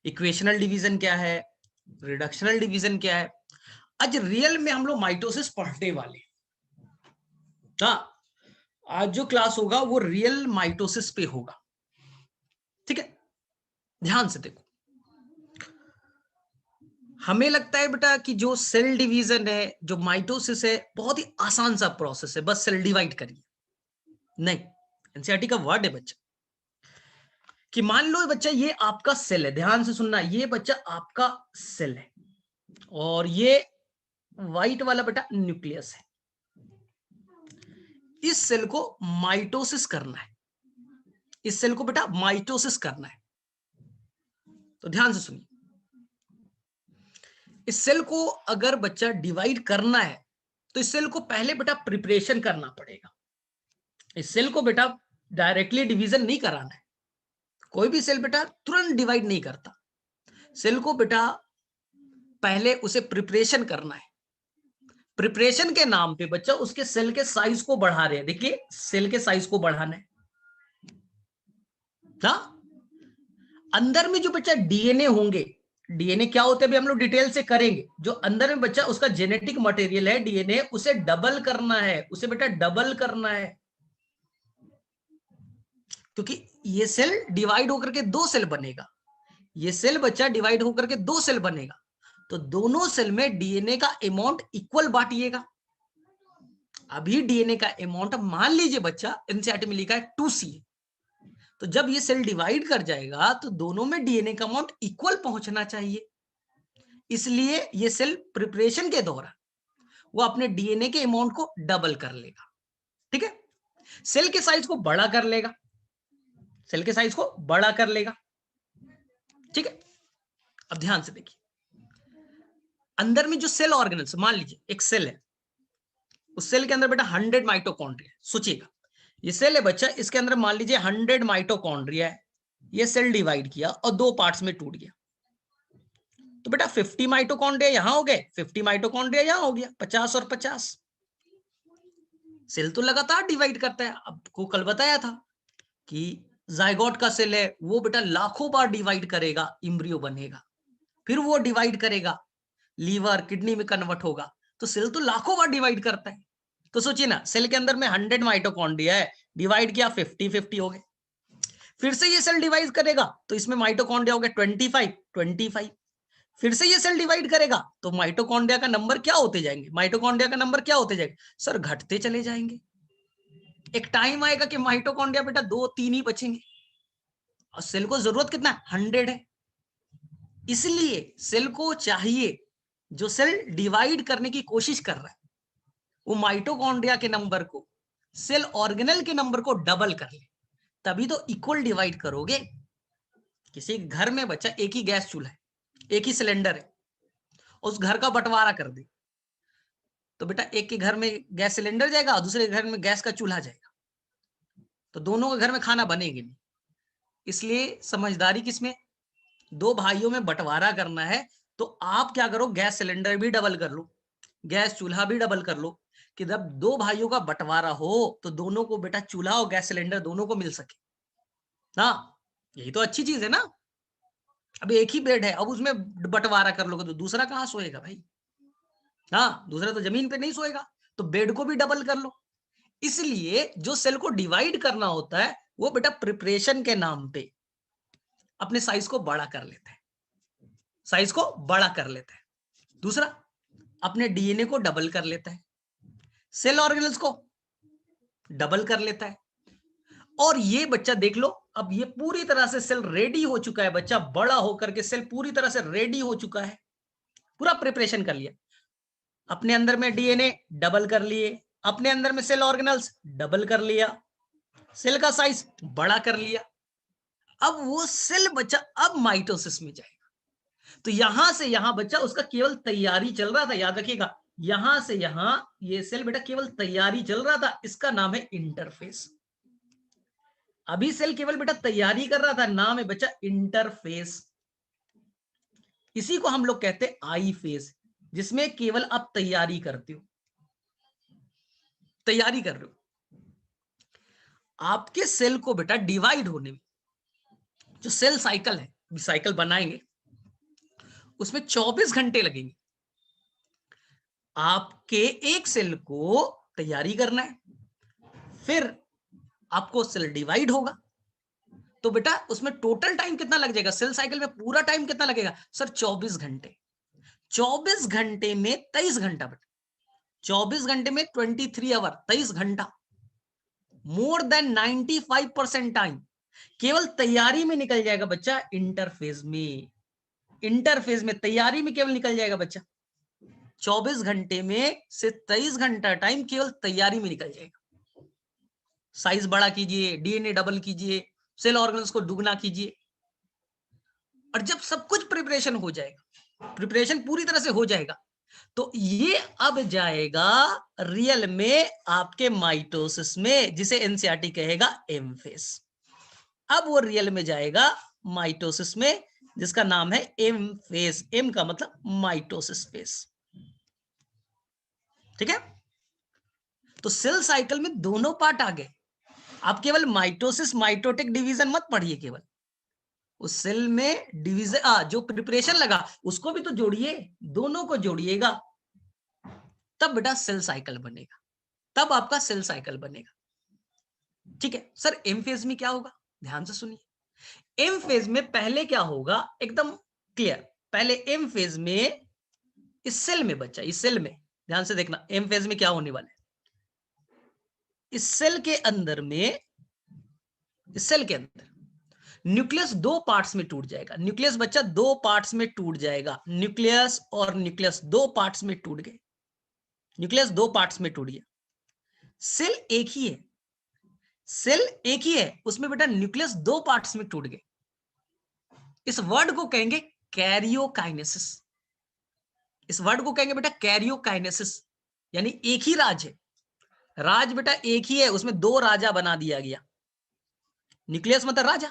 Equational division क्या है, reductional division क्या है। आज रियल में हम लोग माइटोसिस पढ़ने वाले। हाँ, आज जो क्लास होगा वो रियल माइटोसिस पे होगा, ठीक है। ध्यान से देखो, हमें लगता है बेटा कि जो सेल डिवीजन है, जो माइटोसिस है, बहुत ही आसान सा प्रोसेस है, बस सेल डिवाइड करिए। नहीं, एनसीईआरटी का वर्ड है बच्चा कि मान लो बच्चा ये आपका सेल है, ध्यान से सुनना, ये बच्चा आपका सेल है और ये व्हाइट वाला बेटा न्यूक्लियस है। इस सेल को माइटोसिस करना है, इस सेल को बेटा माइटोसिस करना है। तो ध्यान से सुनिए, इस सेल को अगर बच्चा डिवाइड करना है तो इस सेल को पहले बेटा प्रिपरेशन करना पड़ेगा। इस सेल को बेटा डायरेक्टली डिवीजन नहीं कराना है, कोई भी सेल बेटा तुरंत डिवाइड नहीं करता। सेल को बेटा पहले उसे प्रिपरेशन करना है। प्रिपरेशन के नाम पे बच्चा उसके सेल के साइज को बढ़ा रहे हैं। देखिए, सेल के साइज को बढ़ाना है। हाँ, अंदर में जो बच्चा डीएनए होंगे, डीएनए क्या होते हैं अभी हम लोग डिटेल से करेंगे। जो अंदर में बच्चा उसका जेनेटिक मटेरियल है डीएनए, उसे डबल करना है, उसे बेटा डबल करना है, क्योंकि ये सेल डिवाइड होकर के दो सेल बनेगा। ये सेल बच्चा डिवाइड होकर के दो सेल बनेगा, तो दोनों सेल में डीएनए का अमाउंट इक्वल बांटिएगा। अभी डीएनए का अमाउंट मान लीजिए बच्चा एनसीईआरटी में लिखा है 2C, तो जब ये सेल डिवाइड कर जाएगा तो दोनों में डीएनए का अमाउंट इक्वल पहुंचना चाहिए। इसलिए ये सेल प्रिपरेशन के दौरान वो अपने डीएनए के अमाउंट को डबल कर लेगा, ठीक है। सेल के साइज को बड़ा कर लेगा, सेल के साइज को बड़ा कर लेगा, ठीक है। अब ध्यान से देखिए, अंदर में जो सेल ऑर्गेनल्स, मान लीजिए एक सेल है, उस सेल के अंदर बेटा 100 माइटोकॉन्ड्रिया। सोचिएगा, ये सेल है बच्चा, इसके अंदर मान लीजिए 100 माइटोकॉन्ड्रिया है। ये सेल डिवाइड किया और दो पार्ट्स में टूट गया, तो बेटा 50 माइटोकॉन्ड्रिया यहां हो गए, 50 माइटोकॉन्ड्रिया यहां हो गया, 50 और 50। सेल तो लगातार डिवाइड करता है। आपको कल बताया था कि जाइगोट का सेल है, वो बेटा लाखों बार डिवाइड करेगा, इम्ब्रियो बनेगा, फिर वो डिवाइड करेगा, लीवर किडनी में कन्वर्ट होगा। तो सेल तो लाखों बार डिवाइड करता है। तो सोचिए ना, सेल के अंदर में 100 माइटोकॉन्ड्रिया है, डिवाइड किया 50-50 हो गए। फिर से ये सेल डिवाइड करेगा तो इसमें माइटोकॉन्ड्रिया हो गया 25। फिर से ये सेल डिवाइड करेगा तो माइटोकॉन्ड्रिया का नंबर क्या होते जाएंगे, माइटोकॉन्ड्रिया का नंबर क्या होते जाएंगे सर, घटते चले जाएंगे। एक टाइम आएगा कि माइटोकॉन्ड्रिया बेटा 2-3 ही बचेंगे, और सेल को जरूरत कितना है, 100 है। इसलिए सेल को चाहिए, जो सेल डिवाइड करने की कोशिश कर रहा है वो माइटोकॉन्ड्रिया के नंबर को, सेल ऑर्गेनल के नंबर को डबल कर ले, तभी तो इक्वल डिवाइड करोगे। किसी घर में बच्चा एक ही गैस चूल्हा है, एक ही सिलेंडर है, उस घर का बंटवारा कर दे तो बेटा एक के घर में गैस सिलेंडर जाएगा और दूसरे घर में गैस का चूल्हा जाएगा, तो दोनों के घर में खाना बनेगी नहीं। इसलिए समझदारी किसमें, दो भाइयों में बंटवारा करना है तो आप क्या करो, गैस सिलेंडर भी डबल कर लो, गैस चूल्हा भी डबल कर लो, कि जब दो भाइयों का बंटवारा हो तो दोनों को बेटा चूल्हा और गैस सिलेंडर दोनों को मिल सके ना। यही तो अच्छी चीज है ना। अब एक ही बेड है, अब उसमें बंटवारा कर लोगे तो दूसरा कहां सोएगा भाई। हाँ, दूसरा तो जमीन पे नहीं सोएगा, तो बेड को भी डबल कर लो। इसलिए जो सेल को डिवाइड करना होता है वो बेटा प्रिपरेशन के नाम पे अपने साइज को बड़ा कर लेता है, साइज को बड़ा कर लेता है। दूसरा, अपने डीएनए को डबल कर लेता है, सेल ऑर्गेनल्स को डबल कर लेता है। और ये बच्चा देख लो, अब ये पूरी तरह से सेल रेडी हो चुका है बच्चा, बड़ा होकर के सेल पूरी तरह से रेडी हो चुका है, पूरा प्रिपरेशन कर लिया। अपने अंदर में डीएनए डबल कर लिए, अपने अंदर में सेल ऑर्गेनल्स डबल कर लिया, सेल का साइज बड़ा कर लिया। अब वो सेल बच्चा अब माइटोसिस में जाएगा। तो यहां से यहां बच्चा उसका केवल तैयारी चल रहा था, याद रखिएगा, यहां से यहां ये सेल बेटा केवल तैयारी चल रहा था, इसका नाम है इंटरफेस। अभी सेल केवल बेटा तैयारी कर रहा था, नाम है बच्चा इंटरफेस। इसी को हम लोग कहते हैं आई फेज, जिसमें केवल आप तैयारी करते हो, तैयारी कर रहे हो। आपके सेल को बेटा डिवाइड होने में जो सेल साइकिल है, साइकिल बनाएंगे, उसमें 24 घंटे लगेंगे। आपके एक सेल को तैयारी करना है, फिर आपको सेल डिवाइड होगा, तो बेटा उसमें टोटल टाइम कितना लग जाएगा, सेल साइकिल में पूरा टाइम कितना लगेगा सर, 24 घंटे। 24 घंटे में 23 घंटा बेटा, 24 घंटे में 23 आवर, 23 घंटा, मोर देन 95% टाइम केवल तैयारी में निकल जाएगा बच्चा, इंटरफेज में। इंटरफेज में तैयारी में केवल निकल जाएगा बच्चा, 24 घंटे में से 23 घंटा टाइम केवल तैयारी में निकल जाएगा। साइज बड़ा कीजिए, डीएनए डबल कीजिए, सेल ऑर्गन्स को दुगना कीजिए, और जब सब कुछ प्रिपरेशन हो जाएगा, प्रिपरेशन पूरी तरह से हो जाएगा, तो ये अब जाएगा रियल में आपके माइटोसिस में, जिसे एनसीईआरटी कहेगा एम फेज। अब वो रियल में जाएगा माइटोसिस में, जिसका नाम है एम फेज। एम का मतलब माइटोसिस फेज, ठीक है। तो सेल साइकिल में दोनों पार्ट आ गए। आप केवल माइटोसिस माइटोटिक डिवीजन मत पढ़िए, केवल उस सेल में डिवीजन जो प्रिपरेशन लगा उसको भी तो जोड़िए, दोनों को जोड़िएगा, तब बेटा सेल साइकिल बनेगा, तब आपका सेल साइकिल बनेगा, ठीक है। सर एम फेज में क्या होगा, ध्यान से सुनिए। एम फेज में पहले क्या होगा, एकदम क्लियर। पहले एम फेज में इस सेल में बच्चा, इस सेल में ध्यान से देखना, एम फेज में क्या होने वाला है। इस सेल के अंदर में, इस सेल के अंदर न्यूक्लियस दो पार्ट्स में टूट जाएगा। न्यूक्लियस बच्चा दो पार्ट्स में टूट जाएगा, न्यूक्लियस और न्यूक्लियस दो पार्ट्स में टूट गए, न्यूक्लियस दो पार्ट्स में टूट गया। सेल एक ही है, सेल एक ही है, उसमें बेटा न्यूक्लियस दो पार्ट्स में टूट गए। इस वर्ड को कहेंगे कैरियोकाइनेसिस, इस वर्ड को कहेंगे बेटा कैरियोकाइनेसिस, यानी एक ही राज है। राज बेटा एक ही है, उसमें दो राजा बना दिया गया। न्यूक्लियस मतलब राजा,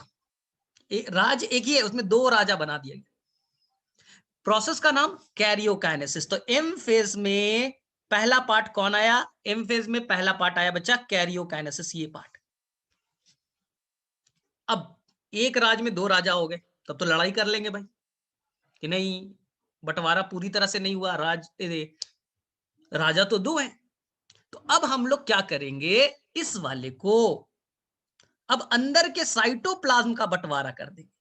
राज एक ही है, उसमें दो राजा बना दिया गया। प्रोसेस का नाम कैरियोकाइनेसिस। तो एम फेज में पहला पार्ट कौन आया, एम फेज में पहला पार्ट आया बच्चा कैरियोकाइनेसिस, ये पार्ट। अब एक राज में दो राजा हो गए, तब तो लड़ाई कर लेंगे भाई कि नहीं, बंटवारा पूरी तरह से नहीं हुआ, राजा तो दो हैं। तो अब हम लोग क्या करेंगे, इस वाले को अब अंदर के साइटोप्लाज्म का बंटवारा कर देंगे।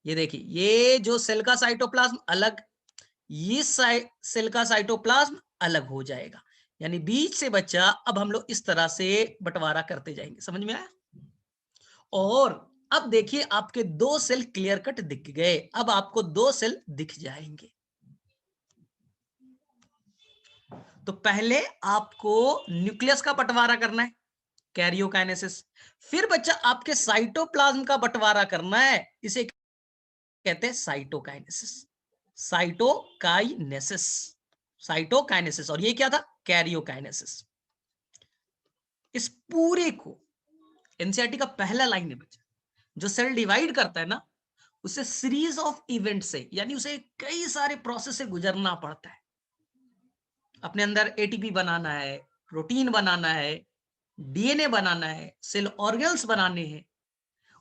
ये देखिए, ये जो सेल का साइटोप्लाज्म अलग, ये सेल का साइटोप्लाज्म अलग हो जाएगा, यानी बीच से बच्चा अब हम लोग इस तरह से बंटवारा करते जाएंगे। समझ में आया। और अब देखिए आपके दो सेल क्लियर कट दिख गए, अब आपको दो सेल दिख जाएंगे। तो पहले आपको न्यूक्लियस का बंटवारा करना है, कैरियोकाइनेसिस। फिर बच्चा आपके साइटोप्लाज्म का बंटवारा करना है, इसे कहते हैं साइटोकाइनेसिस, साइटोकाइनेसिस, साइटोकाइनेसिस। और ये क्या था, कैरियोकाइनेसिस। इस पूरे को एनसीईआरटी का पहला लाइन है बच्चा, जो सेल डिवाइड करता है ना, उसे सीरीज ऑफ इवेंट से, यानी उसे कई सारे प्रोसेस से गुजरना पड़ता है। अपने अंदर एटीपी बनाना है, प्रोटीन बनाना है, डीएनए बनाना है, सेल ऑर्गेन्स बनाने हैं,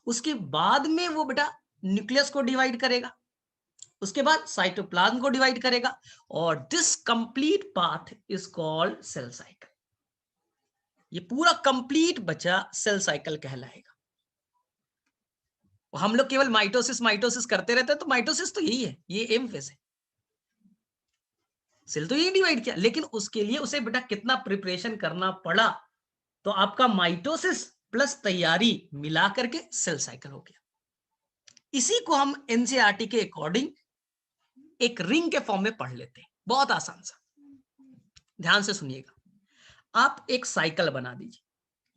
उसके बाद में वो बेटा न्यूक्लियस को डिवाइड करेगा, उसके बाद साइटोप्लाज्म को डिवाइड करेगा, और this complete path is called cell cycle. ये पूरा कंप्लीट बचा सेल साइकिल कहलाएगा। हम लोग केवल माइटोसिस माइटोसिस करते रहते हैं, तो माइटोसिस तो यही है, ये एम फेज है, सेल तो यही डिवाइड किया, लेकिन उसके लिए उसे बेटा कितना प्रिपरेशन करना पड़ा, तो आपका माइटोसिस प्लस तैयारी मिला करके सेल साइकिल हो गया। इसी को हम एनसीईआरटी के अकॉर्डिंग एक रिंग के फॉर्म में पढ़ लेते हैं, बहुत आसान सा। ध्यान से सुनिएगा, आप एक साइकिल बना दीजिए,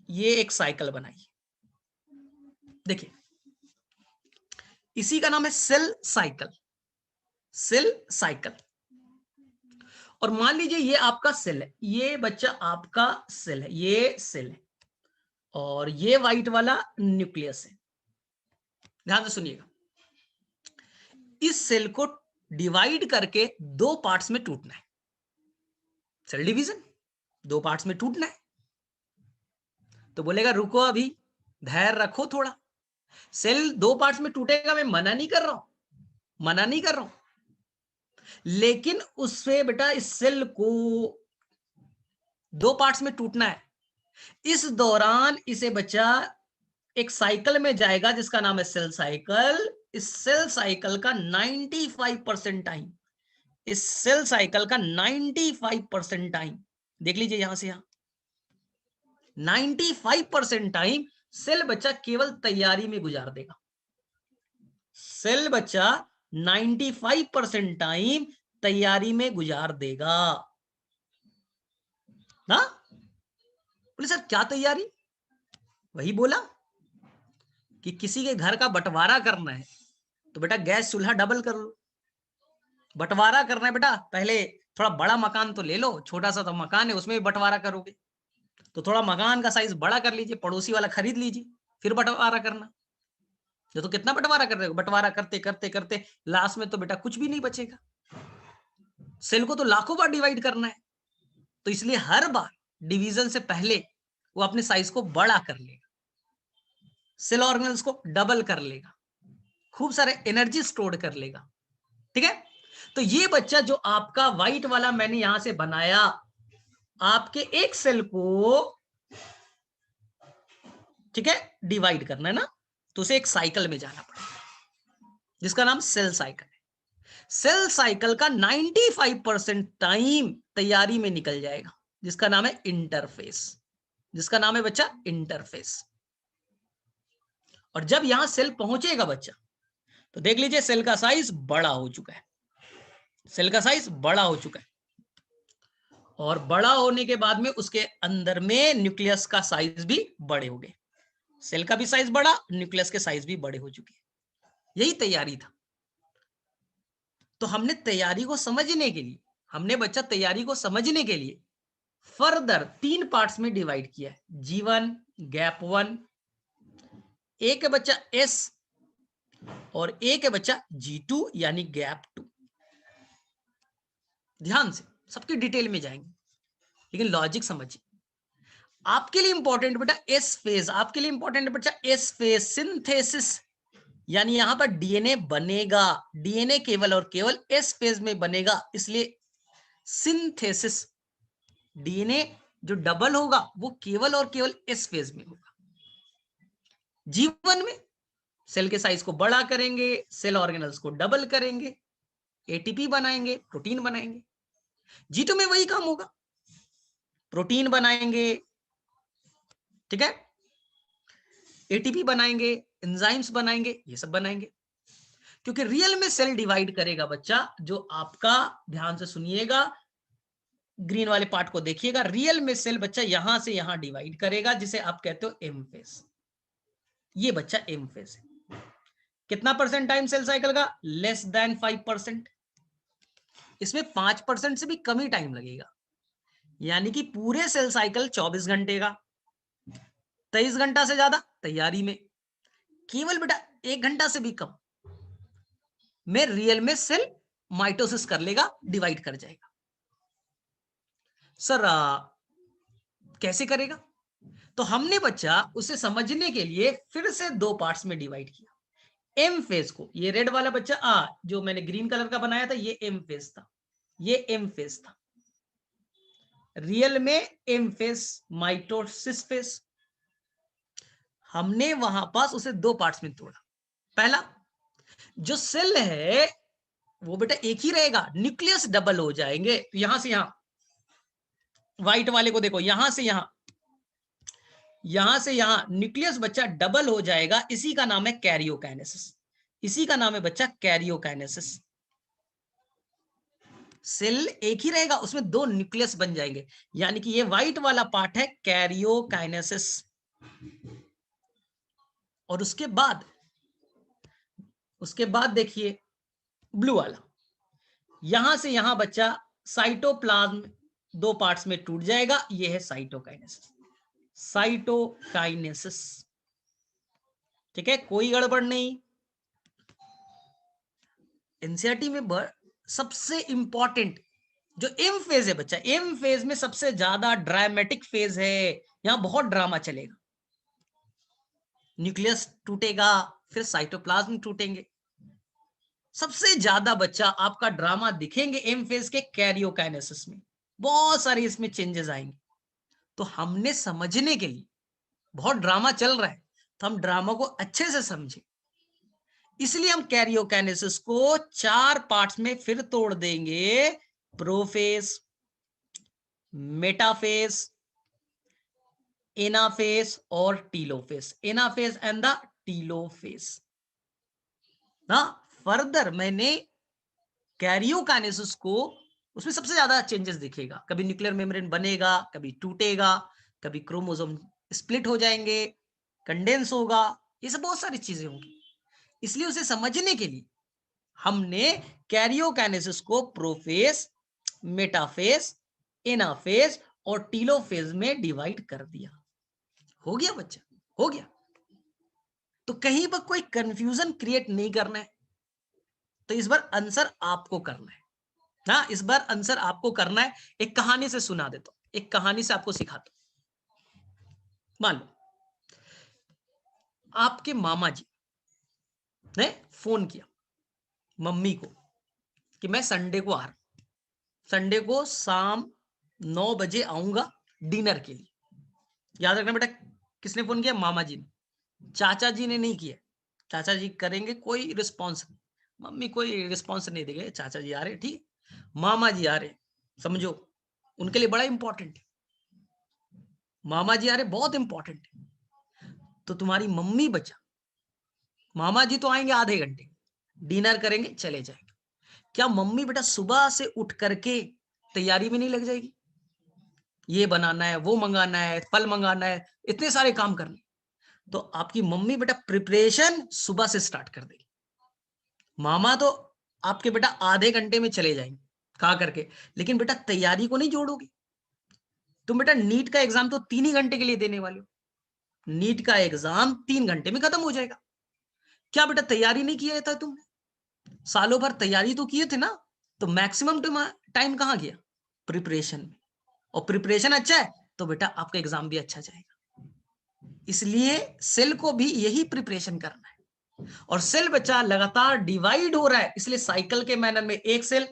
ये एक साइकिल बनाइए, देखिए इसी का नाम है सेल साइकिल, सेल साइकिल। और मान लीजिए ये आपका सेल है, ये बच्चा आपका सेल है, ये सेल है, और ये व्हाइट वाला न्यूक्लियस है। ध्यान से सुनिएगा, इस सेल को डिवाइड करके दो पार्ट्स में टूटना है, सेल डिवीजन, दो पार्ट्स में टूटना है। तो बोलेगा रुको, अभी धैर्य रखो थोड़ा, सेल दो पार्ट्स में टूटेगा, मैं मना नहीं कर रहा हूं, मना नहीं कर रहा हूं, लेकिन उससे बेटा इस सेल को दो पार्ट्स में टूटना है। इस दौरान इसे बच्चा एक साइकिल में जाएगा जिसका नाम है सेल साइकिल। इस सेल साइकिल का 95% टाइम, इस सेल साइकिल का 95% टाइम, देख लीजिए यहां से यहां 95% टाइम सेल बच्चा केवल तैयारी में गुजार देगा। सेल बच्चा 95% टाइम तैयारी में गुजार देगा ना। बोले सर क्या तैयारी? वही बोला कि किसी के घर का बंटवारा करना है तो बेटा गैस चूल्हा डबल कर लो। बंटवारा करना है बेटा, पहले थोड़ा बड़ा मकान तो ले लो, छोटा सा तो मकान है उसमें भी बंटवारा करोगे तो थोड़ा मकान का साइज बड़ा कर लीजिए, पड़ोसी वाला खरीद लीजिए, फिर बंटवारा करना। तो कितना बंटवारा कर रहे हो, बंटवारा करते करते करते लास्ट में तो बेटा कुछ भी नहीं बचेगा। सेल को तो लाखों बार डिवाइड करना है, तो इसलिए हर बार डिवीजन से पहले वो अपने साइज को बड़ा कर लेगा, सेल ऑर्गेनल्स को डबल कर लेगा, खूब सारे एनर्जी स्टोर कर लेगा। ठीक है, तो ये बच्चा जो आपका व्हाइट वाला मैंने यहां से बनाया, आपके एक सेल को ठीक है डिवाइड करना है ना, तो उसे एक साइकिल में जाना पड़ेगा जिसका नाम सेल साइकिल है। सेल साइकिल का 95% टाइम तैयारी में निकल जाएगा जिसका नाम है इंटरफेस, जिसका नाम है बच्चा इंटरफेस। और जब यहां सेल पहुंचेगा बच्चा तो देख लीजिए सेल का साइज बड़ा हो चुका है, सेल का साइज बड़ा हो चुका है। और बड़ा होने के बाद में उसके अंदर में न्यूक्लियस का साइज भी बड़े हो गए, सेल का भी साइज बड़ा, न्यूक्लियस के साइज भी बड़े हो चुके हैं। यही तैयारी था। तो हमने तैयारी को समझने के लिए, हमने बच्चा तैयारी को समझने के लिए फर्दर 3 पार्ट्स में डिवाइड किया है, G1, गैप 1, एक है बच्चा S और एक है बच्चा G2 यानी गैप 2। ध्यान से सबकी डिटेल में जाएंगे लेकिन लॉजिक समझिए। आपके लिए इंपॉर्टेंट बेटा एस फेज, आपके लिए इंपॉर्टेंट बेटा एस फेज सिंथेसिस, यानी यहां पर डीएनए बनेगा, डीएनए केवल और केवल एस फेज में बनेगा, इसलिए सिंथेसिस, डीएनए जो डबल होगा वो केवल और केवल एस फेज में होगा। जीवन में सेल के साइज को बड़ा करेंगे, सेल ऑर्गेनल्स को डबल करेंगे, एटीपी बनाएंगे, प्रोटीन बनाएंगे। जीटो में वही काम होगा, प्रोटीन बनाएंगे, ठीक है, एटीपी बनाएंगे, एंजाइम्स बनाएंगे, ये सब बनाएंगे। क्योंकि रियल में सेल डिवाइड करेगा बच्चा, जो आपका, ध्यान से सुनिएगा, ग्रीन वाले पार्ट को देखिएगा, रियल में सेल बच्चा यहां से यहां डिवाइड करेगा जिसे आप कहते हो एम फेज। ये बच्चा एम फेज है। कितना परसेंट टाइम सेल साइकिल का? Less than 5%। इसमें 5% से भी कम ही टाइम लगेगा, यानी कि पूरे सेल साइकिल 24 घंटे का, 23 घंटा से ज्यादा तैयारी में, केवल बेटा 1 घंटा से भी कम में रियल में सेल माइटोसिस कर लेगा, डिवाइड कर जाएगा। सर कैसे करेगा? तो हमने बच्चा उसे समझने के लिए फिर से 2 पार्ट्स में डिवाइड किया। एम फेज को, ये रेड वाला बच्चा जो मैंने ग्रीन कलर का बनाया था, ये एम फेज था, ये एम फेज था। रियल में एम फेज, माइटोसिस फेज। हमने वहां पास उसे 2 पार्ट्स में तोड़ा। पहला, जो सेल है वो बेटा एक ही रहेगा, न्यूक्लियस डबल हो जाएंगे। तो यहां से यहां, व्हाइट वाले को देखो, यहां से यहां, यहां से यहां न्यूक्लियस बच्चा डबल हो जाएगा, इसी का नाम है कैरियोकाइनेसिस, इसी का नाम है बच्चा कैरियोकाइनेसिस। सेल एक ही रहेगा, उसमें 2 न्यूक्लियस बन जाएंगे, यानी कि ये व्हाइट वाला पार्ट है कैरियोकाइनेसिस। और उसके बाद देखिए ब्लू वाला, यहां से यहां बच्चा साइटोप्लाज्म 2 पार्ट्स में टूट जाएगा, ये है साइटोकाइनेसिस, साइटोकाइनेसिस। ठीक है, कोई गड़बड़ नहीं। एनसीईआरटी में सबसे इंपॉर्टेंट जो एम फेज है बच्चा, एम फेज में सबसे ज्यादा ड्रामेटिक फेज है, यहां बहुत ड्रामा चलेगा। न्यूक्लियस टूटेगा, फिर साइटोप्लाज्म टूटेंगे, सबसे ज्यादा बच्चा आपका ड्रामा दिखेंगे एम फेज के कैरियोकाइनेसिस में, बहुत सारे इसमें चेंजेस आएंगे। तो हमने समझने के लिए, बहुत ड्रामा चल रहा है तो हम ड्रामा को अच्छे से समझें, इसलिए हम कैरियोकाइनेसिस को 4 पार्ट्स में फिर तोड़ देंगे। प्रोफेज, मेटाफेज, एनाफेज और telophase. Anaphase and the telophase. ना फर्दर मैंने कैरियोकाइनेसिस को, उसमें सबसे ज्यादा चेंजेस दिखेगा, कभी न्यूक्लियर मेम्ब्रेन बनेगा, कभी टूटेगा, कभी क्रोमोसोम स्प्लिट हो जाएंगे, कंडेंस होगा, ये सब बहुत सारी चीजें होंगी। इसलिए उसे समझने के लिए हमने कैरियोकाइनेसिस को प्रोफेज, मेटाफेज, एनाफेज और टीलोफेज में डिवाइड कर दिया। हो गया बच्चा, हो गया। तो कहीं पर कोई कंफ्यूजन क्रिएट नहीं करना है। तो इस बार आंसर आपको करना है ना, इस बार आंसर आपको करना है। एक कहानी से सुना देता हूं, एक कहानी से आपको सिखाता हूं। मान लो आपके मामा जी ने फोन किया मम्मी को कि मैं संडे को आ रहा हूं, संडे को शाम 9 बजे आऊंगा डिनर के लिए। याद रखना बेटा, किसने फोन किया? मामा जी ने। चाचा जी ने नहीं किया। चाचा जी करेंगे कोई रिस्पॉन्स नहीं, मम्मी कोई रिस्पॉन्स नहीं देंगे। चाचा जी आ रहे, ठीक, मामा जी आ रहे, समझो उनके लिए बड़ा इंपॉर्टेंट है। मामा जी आ रहे, बहुत इंपॉर्टेंट है। तो तुम्हारी मम्मी बचा, मामा जी तो आएंगे आधे घंटे, डिनर करेंगे चले जाएंगे। क्या मम्मी बेटा सुबह से उठ करके तैयारी में नहीं लग जाएगी? ये बनाना है, वो मंगाना है, फल मंगाना है, इतने सारे काम करने। तो आपकी मम्मी बेटा प्रिपरेशन सुबह से स्टार्ट कर देगी। मामा तो आपके बेटा आधे घंटे में चले जाएंगे खा करके, लेकिन बेटा तैयारी को नहीं जोड़ोगे। तुम बेटा नीट का एग्जाम तो 3 ही घंटे के लिए देने वाले हो, नीट का एग्जाम 3 घंटे में खत्म हो जाएगा। क्या बेटा तैयारी नहीं किया था तुमने? सालों भर तैयारी तो किए थे ना। तो मैक्सिमम टाइम कहाँ गया? प्रिपरेशन में। और प्रिपरेशन अच्छा है तो बेटा आपका एग्जाम भी अच्छा जाएगा। इसलिए सेल को भी यही प्रिपरेशन करना है। और सेल बच्चा लगातार डिवाइड हो रहा है, इसलिए साइकिल के मैनर में एक सेल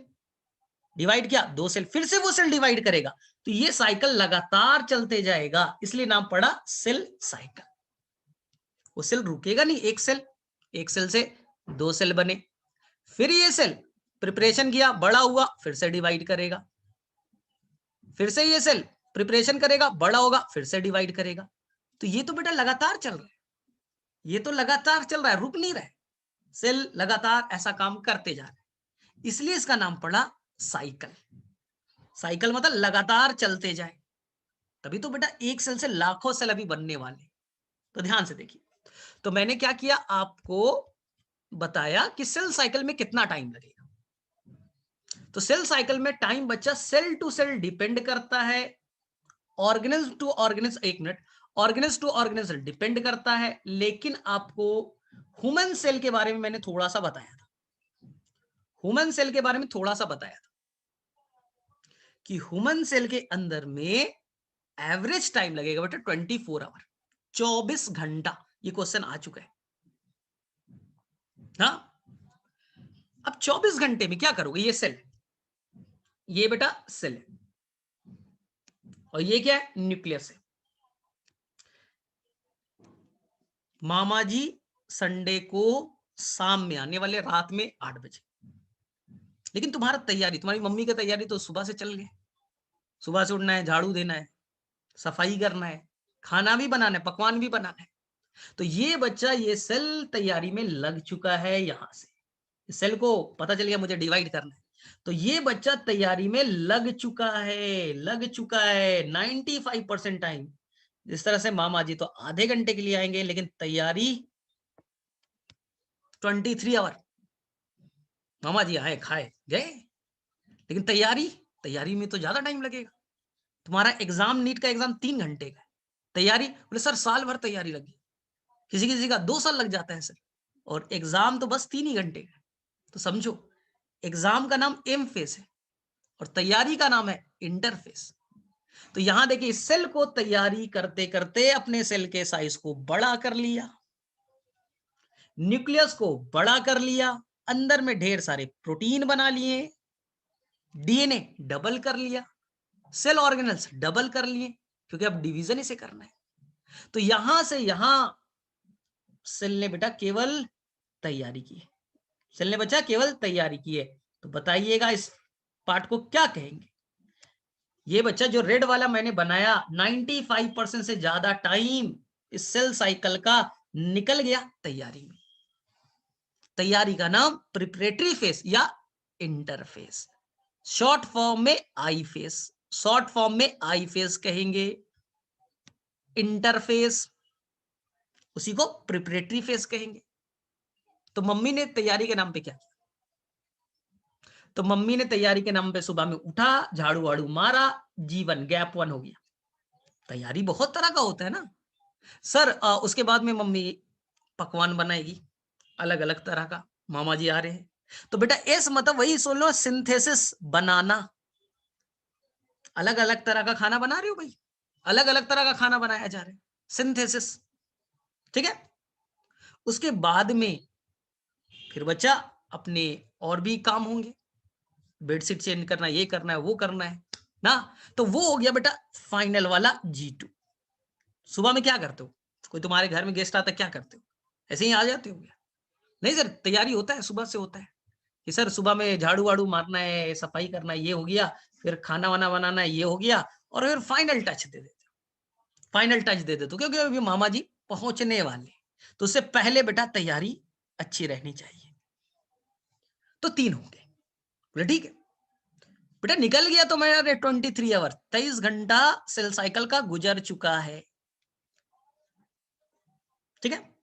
डिवाइड किया, 2 सेल, फिर से वो सेल डिवाइड करेगा। तो ये साइकिल लगातार चलते जाएगा, इसलिए नाम पड़ा सेल साइकिल। वो सेल रुकेगा नहीं, एक सेल से 2 सेल बने, फिर ये सेल प्रिपरेशन किया, बड़ा हुआ, फिर से डिवाइड करेगा, फिर से ये सेल प्रिपरेशन करेगा, बड़ा होगा, फिर से डिवाइड करेगा। तो ये तो बेटा लगातार चल रहा है, ये तो लगातार चल रहा है, रुक नहीं रहा है। सेल लगातार ऐसा काम करते जा रहे हैं, इसलिए इसका नाम पड़ा साइकिल। साइकिल मतलब लगातार चलते जाए। तभी तो बेटा एक सेल से लाखों सेल अभी बनने वाले। तो ध्यान से देखिए, तो मैंने क्या किया, आपको बताया कि सेल साइकिल में कितना टाइम लगेगा। तो सेल साइकिल में टाइम बच्चा सेल टू सेल डिपेंड करता है, ऑर्गेनिज्म टू ऑर्गेनिज्म, एक minute, organism to organism depend करता है। लेकिन आपको ह्यूमन सेल के बारे में मैंने थोड़ा सा बताया था, ह्यूमन सेल के बारे में थोड़ा सा बताया था कि ह्यूमन सेल के अंदर में एवरेज टाइम लगेगा बेटा 24 आवर, 24 घंटा। ये क्वेश्चन आ चुका है। हाँ, अब 24 घंटे में क्या करोगे? ये सेल, ये बेटा सेल है, और ये क्या है? न्यूक्लियस है। मामा जी संडे को शाम में आने वाले, रात में 8 बजे। लेकिन तुम्हारा तैयारी, तुम्हारी मम्मी की तैयारी तो सुबह से चल गई। सुबह से उठना है, झाड़ू देना है, सफाई करना है, खाना भी बनाना है, पकवान भी बनाना है। तो ये बच्चा, ये सेल तैयारी में लग चुका है। यहां से सेल को पता चल गया मुझे डिवाइड करना है, तो ये बच्चा तैयारी में लग चुका है, लग चुका है 95% टाइम। जिस तरह से मामा जी तो आधे घंटे के लिए आएंगे, लेकिन तैयारी 23 आवर। मामा जी आए, खाए, गए, लेकिन तैयारी, तैयारी में तो ज्यादा टाइम लगेगा। तुम्हारा एग्जाम, नीट का एग्जाम 3 घंटे का है, तैयारी बोले सर साल भर तैयारी लगी, किसी किसी का 2 साल लग जाता है सर, और एग्जाम तो बस 3 ही घंटे का। तो समझो, एग्जाम का नाम एम फेस है और तैयारी का नाम है इंटरफेस। तो यहां देखिए, सेल को तैयारी करते करते अपने सेल के साइज को बड़ा कर लिया, न्यूक्लियस को बड़ा कर लिया, अंदर में ढेर सारे प्रोटीन बना लिए, डीएनए डबल कर लिया, सेल ऑर्गेनल्स डबल कर लिए, क्योंकि अब डिवीजन इसे करना है। तो यहां से यहां सेल ने बेटा केवल तैयारी की है, सेल ने बच्चा केवल तैयारी की है। तो बताइएगा इस पार्ट को क्या कहेंगे? ये बच्चा जो रेड वाला मैंने बनाया 95% से ज्यादा टाइम इस सेल साइकिल का निकल गया तैयारी में। तैयारी का नाम प्रिपरेटरी फेस या इंटरफेस, शॉर्ट फॉर्म में आई फेस, शॉर्ट फॉर्म में आई फेस कहेंगे। इंटरफेस उसी को प्रिपरेटरी फेस कहेंगे। तो मम्मी ने तैयारी के नाम पे क्या किया? तो मम्मी ने तैयारी के नाम पे सुबह में उठा, झाड़ू वाड़ू मारा, जीवन गैप 1 हो गया। तैयारी बहुत तरह का होता है ना सर। उसके बाद में मम्मी पकवान बनाएगी अलग अलग तरह का, मामा जी आ रहे हैं। तो बेटा इस मतलब वही सुन लो, सिंथेसिस, बनाना। अलग अलग तरह का खाना बना रहे हो भाई, अलग अलग तरह का खाना बनाया जा रहा है, सिंथेसिस। ठीक है। उसके बाद में फिर बच्चा अपने और भी काम होंगे, बेडशीट चेंज करना, ये करना है, वो करना है ना। तो वो हो गया बेटा फाइनल वाला G2। सुबह में क्या करते हो? कोई तुम्हारे घर में गेस्ट आता, क्या करते हो? ऐसे ही आ जाते हो क्या? नहीं सर, तैयारी होता है, सुबह से होता है कि सर सुबह में झाड़ू वाड़ू मारना है, सफाई करना है, ये हो गया, फिर खाना वाना बनाना है, ये हो गया, और फिर फाइनल टच दे देते हो, फाइनल टच दे देते हो, क्योंकि अभी मामा जी पहुंचने वाले। तो उससे पहले बेटा तैयारी अच्छी रहनी चाहिए। तो 3 होंगे, बोले ठीक है बेटा। निकल गया तो मेरा 23 आवर, 23 घंटा सेल साइकिल का गुजर चुका है। ठीक है।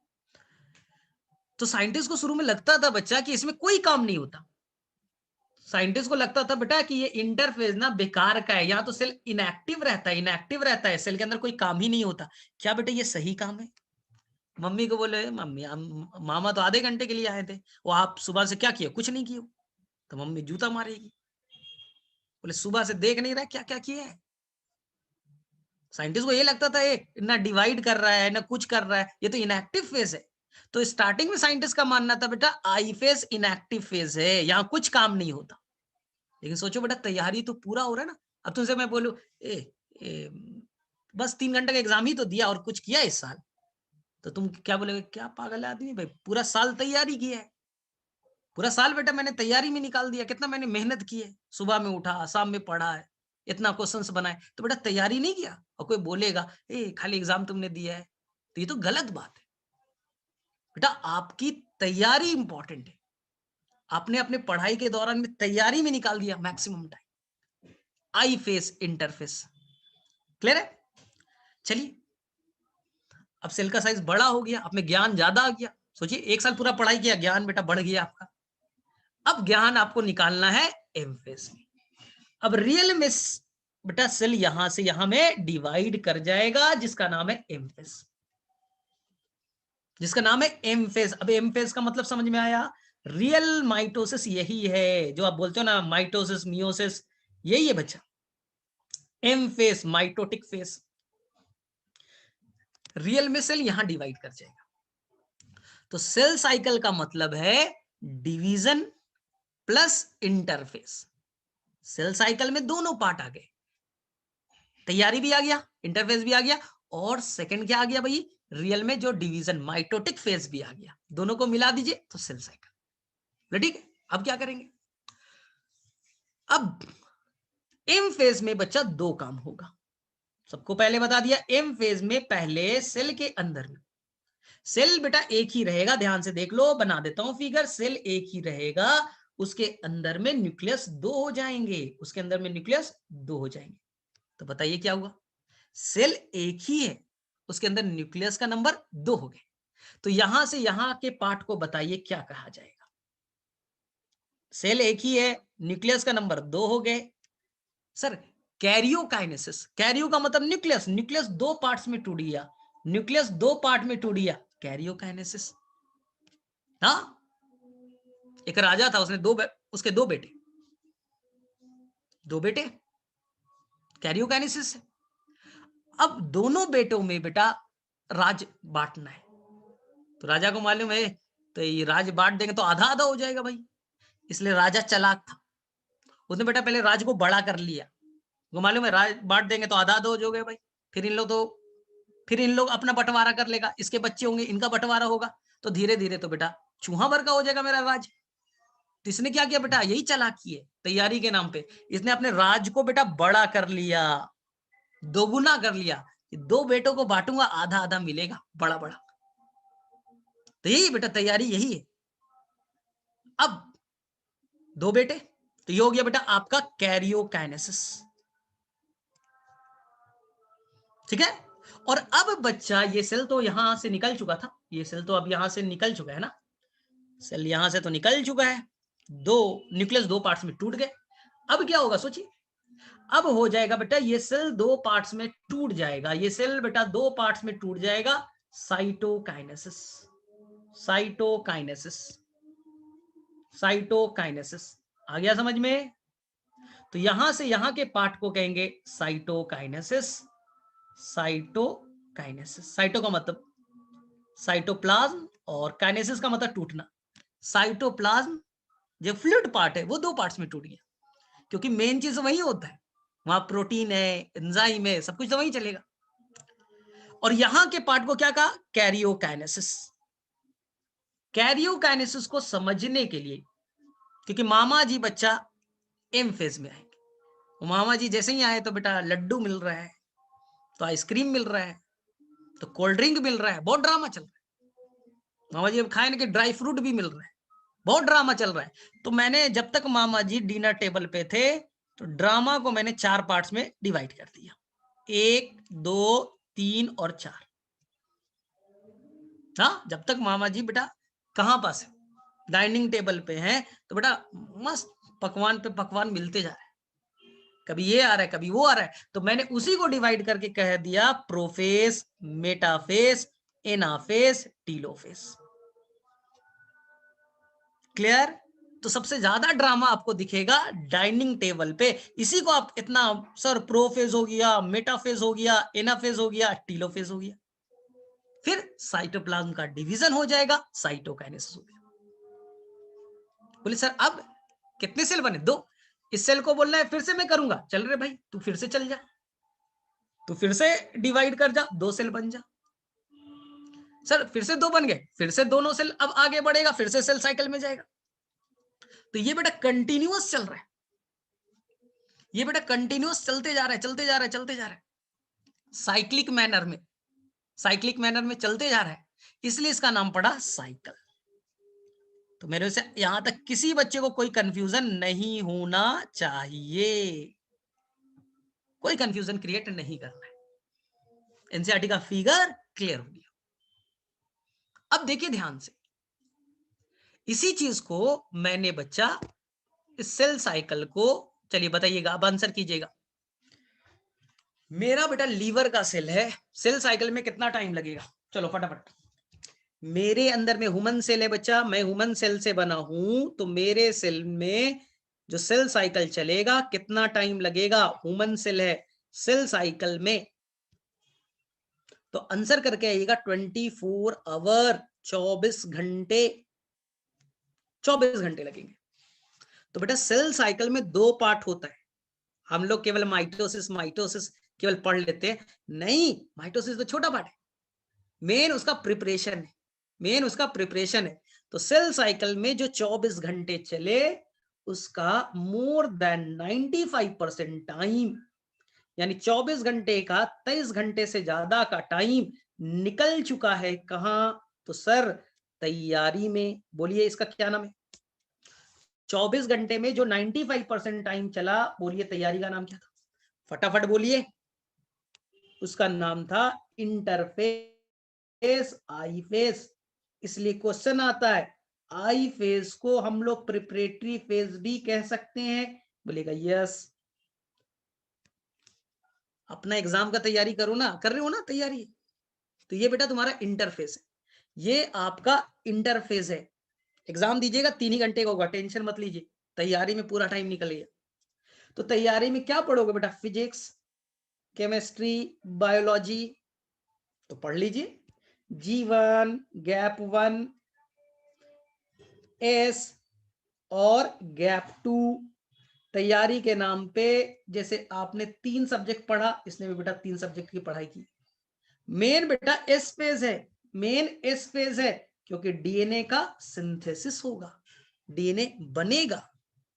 तो साइंटिस्ट को शुरू में लगता था बच्चा कि इसमें कोई काम नहीं होता। साइंटिस्ट को लगता था बेटा कि ये इंटरफेस ना बेकार का है, यहाँ तो सेल इनएक्टिव रहता है, इनएक्टिव रहता है, सेल के अंदर कोई काम ही नहीं होता। क्या बेटा ये सही काम है? मम्मी को बोले, मम्मी मामा तो आधे घंटे के लिए आए थे, वो आप सुबह से क्या किए? कुछ नहीं किए। तो मम्मी जूता मारेगी, बोले सुबह से देख नहीं रहा क्या क्या किए है। साइंटिस्ट को ये लगता था ये ना डिवाइड कर रहा है ना कुछ कर रहा है, ये तो इनएक्टिव फेज है। तो स्टार्टिंग में साइंटिस्ट का मानना था बेटा आई फेज इनएक्टिव फेज है, यहाँ कुछ काम नहीं होता। लेकिन सोचो बेटा तैयारी तो पूरा हो रहा है ना। अब तुमसे मैं बोलूं ए, बस 3 घंटे का एग्जाम ही तो दिया और कुछ किया इस साल, तो तुम क्या बोलोगे? क्या पागल आदमी भाई, पूरा साल तैयारी की है, पूरा साल बेटा मैंने तैयारी में निकाल दिया, कितना मैंने मेहनत की है, सुबह में उठा, शाम में पढ़ा है, इतना क्वेश्चंस बनाए, तो बेटा तैयारी नहीं किया। और कोई बोलेगा खाली एग्जाम तुमने दिया है, तो ये तो गलत बात है। बेटा आपकी तैयारी इंपॉर्टेंट है, आपने अपने पढ़ाई के दौरान में तैयारी में निकाल दिया maximum time. I face interface, clear है? चलिए, अब सेल का साइज बड़ा हो गया, अब में ज्ञान ज्यादा आ गया। सोचिए 1 साल पूरा पढ़ाई किया, ज्ञान बेटा बढ़ गया आपका। अब ज्ञान आपको निकालना है एम फेस में। अब रियल में बेटा सेल यहां से यहां में डिवाइड कर जाएगा, जिसका नाम है एम फेस, जिसका नाम है एम फेस। अब एम फेस का मतलब समझ में आया? रियल माइटोसिस यही है जो आप बोलते हो ना, माइटोसिस मियोसिस, यही है बच्चा M phase, mitotic phase. Real में सेल यहां डिवाइड कर जाएगा। तो सेल साइकिल का मतलब है division plus interphase. Cell cycle में दोनों पार्ट आ गए, तैयारी भी आ गया, इंटरफेस भी आ गया, और सेकंड क्या आ गया भाई? रियल में जो डिवीजन माइटोटिक फेज भी आ गया। दोनों को मिला दीजिए तो सेल साइकिल। ठीक है। अब क्या करेंगे? अब एम फेज में बच्चा 2 काम होगा। सबको पहले बता दिया, एम फेज में पहले सेल के अंदर में सेल बेटा एक ही रहेगा, ध्यान से देख लो, बना देता हूं फिगर। सेल एक ही रहेगा, उसके अंदर में न्यूक्लियस 2 हो जाएंगे, उसके अंदर में न्यूक्लियस 2 हो जाएंगे। तो बताइए क्या हुआ? सेल एक ही है, उसके अंदर न्यूक्लियस का नंबर 2 हो गए। तो यहां से यहां के पार्ट को बताइए क्या कहा जाएगा? सेल एक ही है, न्यूक्लियस का नंबर 2 हो गए। सर कैरियोकाइनेसिस, कैरियो का मतलब न्यूक्लियस, न्यूक्लियस 2 पार्ट्स में टूट गया, न्यूक्लियस 2 पार्ट में टूट गया, कैरियोकाइनेसिस। हाँ, एक राजा था, उसने उसके 2 बेटे, 2 बेटे कैरियोकाइनेसिस। अब दोनों बेटों में बेटा राज बांटना है। तो राजा को मालूम है तो ये राज बांट देंगे तो आधा आधा हो जाएगा भाई, इसलिए राजा चालाक था, उसने बेटा पहले राज को बड़ा कर लिया। वो मालूम है राज बांट देंगे तो आधा आधा हो जाओगे भाई, फिर इन लोग अपना बंटवारा कर लेगा, इसके बच्चे होंगे इनका बंटवारा होगा, तो धीरे धीरे तो बेटा चूहा भर का हो जाएगा मेरा राज। तो इसने क्या किया बेटा, यही चालाकी है तैयारी के नाम पे, इसने अपने राज को बेटा बड़ा कर लिया, दोगुना कर लिया, दो बेटों को बांटूंगा आधा आधा मिलेगा बड़ा बड़ा। तो यही बेटा तैयारी यही है। अब दो बेटे, तो ये हो गया बेटा आपका कैरियोकाइनेसिस, ठीक है। और अब बच्चा ये सेल तो यहां से निकल चुका था, ये सेल तो अब यहां से निकल चुका है ना, सेल यहां से तो निकल चुका है, दो न्यूक्लियस दो पार्ट्स में टूट गए। अब क्या होगा सोचिए, अब हो जाएगा बेटा ये सेल दो पार्ट्स में टूट जाएगा, ये सेल बेटा दो पार्ट्स में टूट जाएगा, साइटोकाइनेसिस, साइटोकाइनेसिस, साइटोकाइनेसिस। आ गया समझ में? तो यहां से यहां के पार्ट को कहेंगे साइटोकाइनेसिस, साइटोकाइनेसिस। साइटो का मतलब साइटोप्लाज्म और काइनेसिस का मतलब टूटना। साइटोप्लाज्म जो फ्लूइड पार्ट है वो दो पार्ट्स में टूट गया, क्योंकि मेन चीज वही होता है, वहां प्रोटीन है, एंजाइम है, सब कुछ तो वही चलेगा। और यहां के पार्ट को क्या कहा, कैरियोकाइनेसिस। कैरियोकाइनेसिस को समझने के लिए, क्योंकि मामा जी बच्चा एम फेज में आएंगे, मामा जी जैसे ही आए तो बेटा लड्डू मिल रहा है, तो आइसक्रीम मिल रहा है, तो कोल्ड ड्रिंक मिल रहा है, बहुत ड्रामा चल रहा है। मामा जी अब खाए ना कि ड्राई फ्रूट भी मिल रहा है, बहुत ड्रामा चल रहा है। तो मैंने जब तक मामा जी डिनर टेबल पे थे तो ड्रामा को मैंने चार पार्ट्स में डिवाइड कर दिया, 1 2 3 और 4। हाँ, जब तक मामा जी बेटा कहाँ पास है, डाइनिंग टेबल पे हैं, तो बेटा मस्त पकवान पे पकवान मिलते जा रहे हैं, कभी ये आ रहा है कभी वो आ रहा है, तो मैंने उसी को डिवाइड करके कह दिया profess, metaphase, anaphase, telophase. Clear? तो सबसे ज्यादा ड्रामा आपको दिखेगा डाइनिंग टेबल पे, इसी को आप इतना सर प्रोफेज हो गया, मेटाफेज हो गया, एनाफेज हो गया, टीलोफेज हो गया, फिर साइटोप्लाज्म का डिवीजन हो जाएगा, साइटोकाइनेसिस हो गया। बोले सर अब कितने सेल बने, दो, इस सेल को बोलना है फिर से मैं करूंगा, चल रहे भाई तू फिर से चल जा, तू फिर से डिवाइड कर जा, दो सेल बन जा। सर फिर से दो बन गए, फिर से दोनों सेल अब आगे बढ़ेगा, फिर से सेल साइकिल में जाएगा। तो ये बेटा कंटिन्यूअस चल रहा है, ये बेटा कंटिन्यूअस चलते जा रहा है, चलते जा रहा है, चलते जा रहा है, साइक्लिक मैनर में, साइक्लिक मैनर में चलते जा रहा है, इसलिए इसका नाम पड़ा साइकिल। तो मेरे से यहां तक किसी बच्चे को कोई कंफ्यूजन नहीं होना चाहिए, कोई कंफ्यूजन क्रिएट नहीं करना है, एनसीईआरटी का फिगर क्लियर हो गया। अब देखिए ध्यान से, इसी चीज को मैंने बच्चा इस सेल साइकिल को, चलिए बताइएगा, अब आंसर कीजिएगा। मेरा बेटा लीवर का सेल है, सेल साइकिल में कितना टाइम लगेगा, चलो फटाफट। मेरे अंदर में ह्यूमन सेल है बच्चा, मैं ह्यूमन सेल से बना हूं, तो मेरे सेल में जो सेल साइकिल चलेगा कितना टाइम लगेगा, ह्यूमन सेल है, सेल साइकिल में, तो आंसर करके आइएगा 24 आवर, 24 घंटे, 24 घंटे लगेंगे। तो बेटा सेल साइकिल में दो पार्ट होता है, हम लोग केवल माइटोसिस माइटोसिस केवल पढ़ लेते हैं, नहीं, माइटोसिस तो छोटा पार्ट है, मेन उसका प्रिपरेशन है, मेन उसका प्रिपरेशन है। तो सेल साइकिल में जो 24 घंटे चले उसका मोर देन 95% टाइम, यानी 24 घंटे का 23 घंटे से ज्यादा का टाइम निकल चुका है, कहां, तो सर तैयारी में। बोलिए इसका क्या नाम है, 24 घंटे में जो 95% टाइम चला, बोलिए तैयारी का नाम क्या था, फटाफट बोलिए। उसका नाम था इंटरफेस, आई फेस। इसलिए क्वेश्चन आता है आई फेज को हम लोग प्रिपरेटरी फेज भी कह सकते हैं, बोलेगा यस। अपना एग्जाम का तैयारी करो ना, कर रहे हो ना तैयारी, तो ये बेटा तुम्हारा इंटरफेस है, ये आपका इंटरफेस है। एग्जाम दीजिएगा 3 ही घंटे का होगा, टेंशन मत लीजिए, तैयारी में पूरा टाइम निकल गया। तो तैयारी में क्या पढ़ोगे बेटा, फिजिक्स, केमिस्ट्री, बायोलॉजी, तो पढ़ लीजिए, G1, गैप 1, एस और गैप 2 तैयारी के नाम पे। जैसे आपने 3 सब्जेक्ट पढ़ा, इसने भी बेटा 3 सब्जेक्ट की पढ़ाई की। मेन बेटा एस फेज है, मेन एस फेज है, क्योंकि डीएनए का सिंथेसिस होगा, डीएनए बनेगा,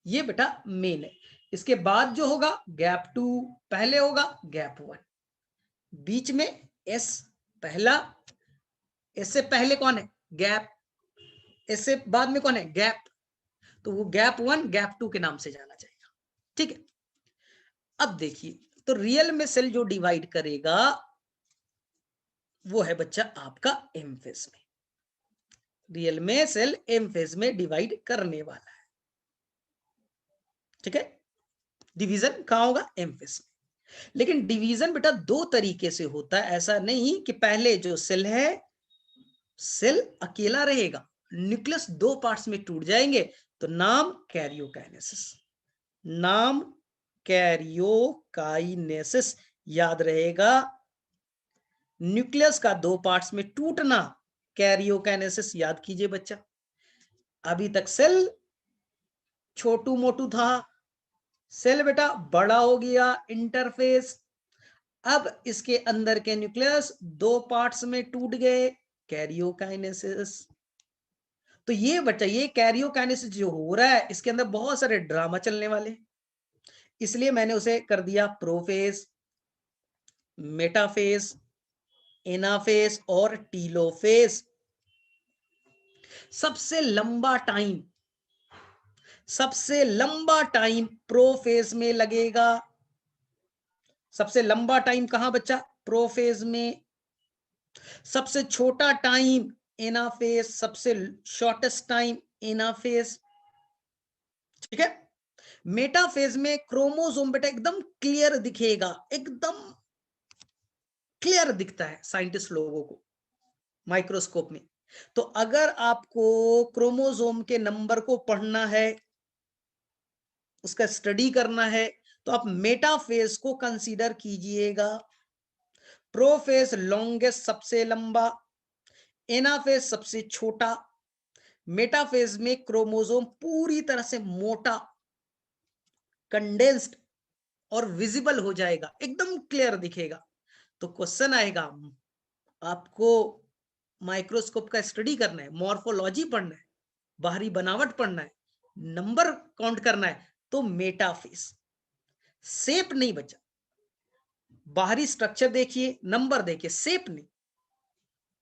ये बेटा मेन है। इसके बाद जो होगा गैप 2, पहले होगा गैप 1, बीच में एस पहला, एस से पहले कौन है गैप, एस से बाद में कौन है गैप, तो वो गैप 1 गैप 2 के नाम से जाना जाएगा। ठीक है, अब देखिए तो रियल में सेल जो डिवाइड करेगा वो है बच्चा आपका एम फेज में, रियल में सेल एम फेज में डिवाइड करने वाला है। ठीक है, डिवीजन कहां होगा एम फेज में। लेकिन डिवीजन बेटा 2 तरीके से होता है, ऐसा नहीं कि पहले जो सेल है सेल अकेला रहेगा, न्यूक्लियस 2 पार्ट्स में टूट जाएंगे, तो नाम कैरियोकाइनेसिस, नाम कैरियोकाइनेसिस याद रहेगा। न्यूक्लियस का 2 पार्ट्स में टूटना कैरियोकाइनेसिस याद कीजिए बच्चा। अभी तक सेल छोटू मोटू था, सेल बेटा बड़ा हो गया इंटरफेस, अब इसके अंदर के न्यूक्लियस 2 पार्ट्स में टूट गए कैरियोकाइनेसिस। तो ये बच्चा ये कैरियोकाइनेसिस जो हो रहा है इसके अंदर बहुत सारे ड्रामा चलने वाले, इसलिए मैंने उसे कर दिया प्रोफेज, मेटाफेज, एनाफेज और टीलोफेज। सबसे लंबा टाइम प्रोफेज में लगेगा, सबसे लंबा टाइम कहां बच्चा प्रोफेज में, सबसे छोटा टाइम एनाफेज, सबसे शॉर्टेस्ट टाइम एनाफेज। ठीक है, मेटाफेज में क्रोमोसोम बेटा एकदम क्लियर दिखेगा, एकदम क्लियर दिखता है साइंटिस्ट लोगों को माइक्रोस्कोप में। तो अगर आपको क्रोमोसोम के नंबर को पढ़ना है, उसका स्टडी करना है, तो आप मेटाफेज को कंसीडर कीजिएगा। प्रोफेज लॉन्गेस्ट सबसे लंबा, एनाफेज सबसे छोटा, मेटाफेज में क्रोमोसोम पूरी तरह से मोटा, कंडेंस्ड और विजिबल हो जाएगा, एकदम क्लियर दिखेगा। तो क्वेश्चन आएगा, आपको माइक्रोस्कोप का स्टडी करना है, मॉर्फोलॉजी पढ़ना है, बाहरी बनावट पढ़ना है, नंबर काउंट करना है, तो मेटाफेज। शेप नहीं बचा, बाहरी स्ट्रक्चर देखिए, नंबर देखिए, शेप नहीं।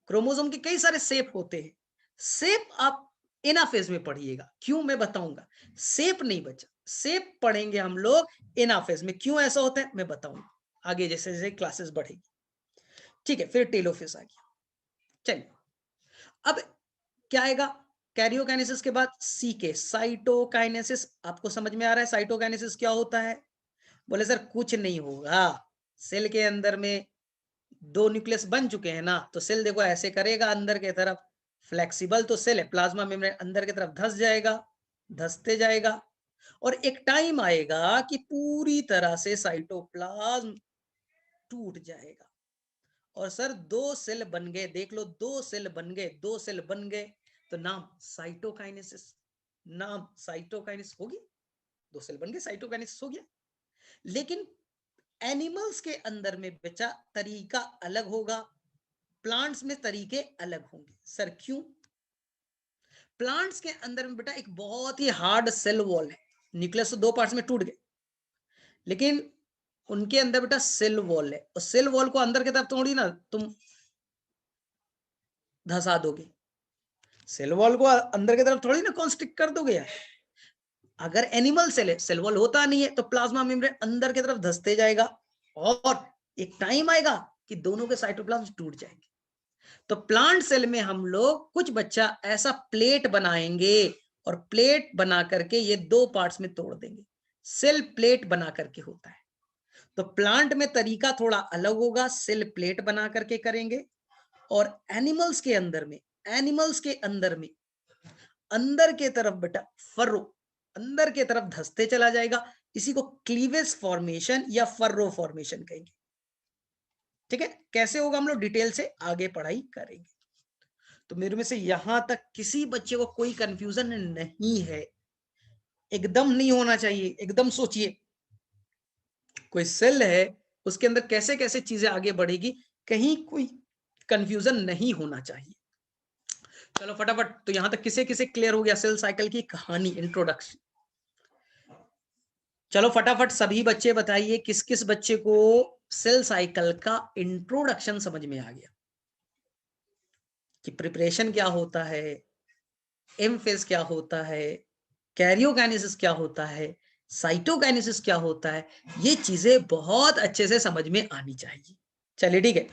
क्रोमोसोम के कई सारे शेप होते हैं, शेप आप एनाफेज में पढ़िएगा, क्यों मैं बताऊंगा। शेप नहीं बचा, शेप पढ़ेंगे हम लोग एनाफेज में, क्यों ऐसा होता है मैं बताऊंगा आगे जैसे जैसे क्लासेस बढ़ेगी। ठीक है, फिर टेलोफेज आ गया। चलिए अब क्या आएगा कैरियोकाइनेसिस के बाद, सी के साइटोकाइनेसिस। आपको समझ में आ रहा है साइटोकाइनेसिस क्या होता है? बोले सर कुछ नहीं होगा, सेल के अंदर में 2 न्यूक्लियस बन चुके हैं ना, तो सेल देखो ऐसे करेगा अंदर के तरफ, फ्लेक्सिबल तो सेल है, प्लाज्मा मेम्ब्रेन अंदर की तरफ धस जाएगा, धसते जाएगा, और एक टाइम आएगा कि पूरी तरह से साइटोप्लाज्म टूट जाएगा। और सर 2 सेल बन गए, देख लो 2 सेल बन गए, 2 सेल बन गए, तो नाम साइटोकाइनेसिस, नाम साइटोकाइनेसिस होगी, 2 सेल बन गए साइटोकाइनेसिस हो गया। लेकिन एनिमल्स के अंदर में बच्चा तरीका अलग होगा, प्लांट्स में तरीके अलग होंगे। सर क्यों? प्लांट्स के अंदर में बेटा एक बहुत ही हार्ड सेल वॉल है, न्यूक्लियस तो 2 पार्ट्स में टूट गए, लेकिन उनके अंदर बेटा सेल वॉल है, और सेल वॉल को अंदर की तरफ थोड़ी ना तुम धसा दोगे, सेल वॉल को अंदर की तरफ थोड़ी ना कॉन्स्ट्रिक्ट कर दोगे यार। अगर एनिमल सेल है, सेल वॉल होता नहीं है, तो प्लाज्मा मेम्ब्रेन अंदर की तरफ धसते जाएगा, और एक टाइम आएगा कि दोनों के साइटोप्लाज्म टूट जाएंगे। तो प्लांट सेल में हम लोग कुछ बच्चा ऐसा प्लेट बनाएंगे, और प्लेट बना करके ये 2 पार्ट्स में तोड़ देंगे, सेल प्लेट बना करके होता है। तो प्लांट में तरीका थोड़ा अलग होगा, सेल प्लेट बना करके करेंगे, और एनिमल्स के अंदर में, एनिमल्स के अंदर में अंदर के तरफ बेटा फर्रो, अंदर के तरफ धसते चला जाएगा, इसी को क्लीवेज फॉर्मेशन या फर्रो फॉर्मेशन कहेंगे। ठीक है, कैसे होगा हम लोग डिटेल से आगे पढ़ाई करेंगे। तो मेरे में से यहां तक किसी बच्चे को कोई कंफ्यूजन नहीं है, एकदम नहीं होना चाहिए। एकदम सोचिए, कोई सेल है, उसके अंदर कैसे कैसे चीजें आगे बढ़ेगी, कहीं कोई कंफ्यूजन नहीं होना चाहिए। चलो फटाफट, तो यहां तक किसे किसे क्लियर हो गया सेल साइकिल की कहानी, इंट्रोडक्शन? चलो फटाफट सभी बच्चे बताइए किस किस बच्चे को सेल साइकिल का इंट्रोडक्शन समझ में आ गया कि प्रिपरेशन क्या होता है, एम फेज क्या होता है, कैरियोकाइनेसिस क्या होता है, साइटोकाइनेसिस क्या होता है। ये चीजें बहुत अच्छे से समझ में आनी चाहिए। चलिए ठीक है।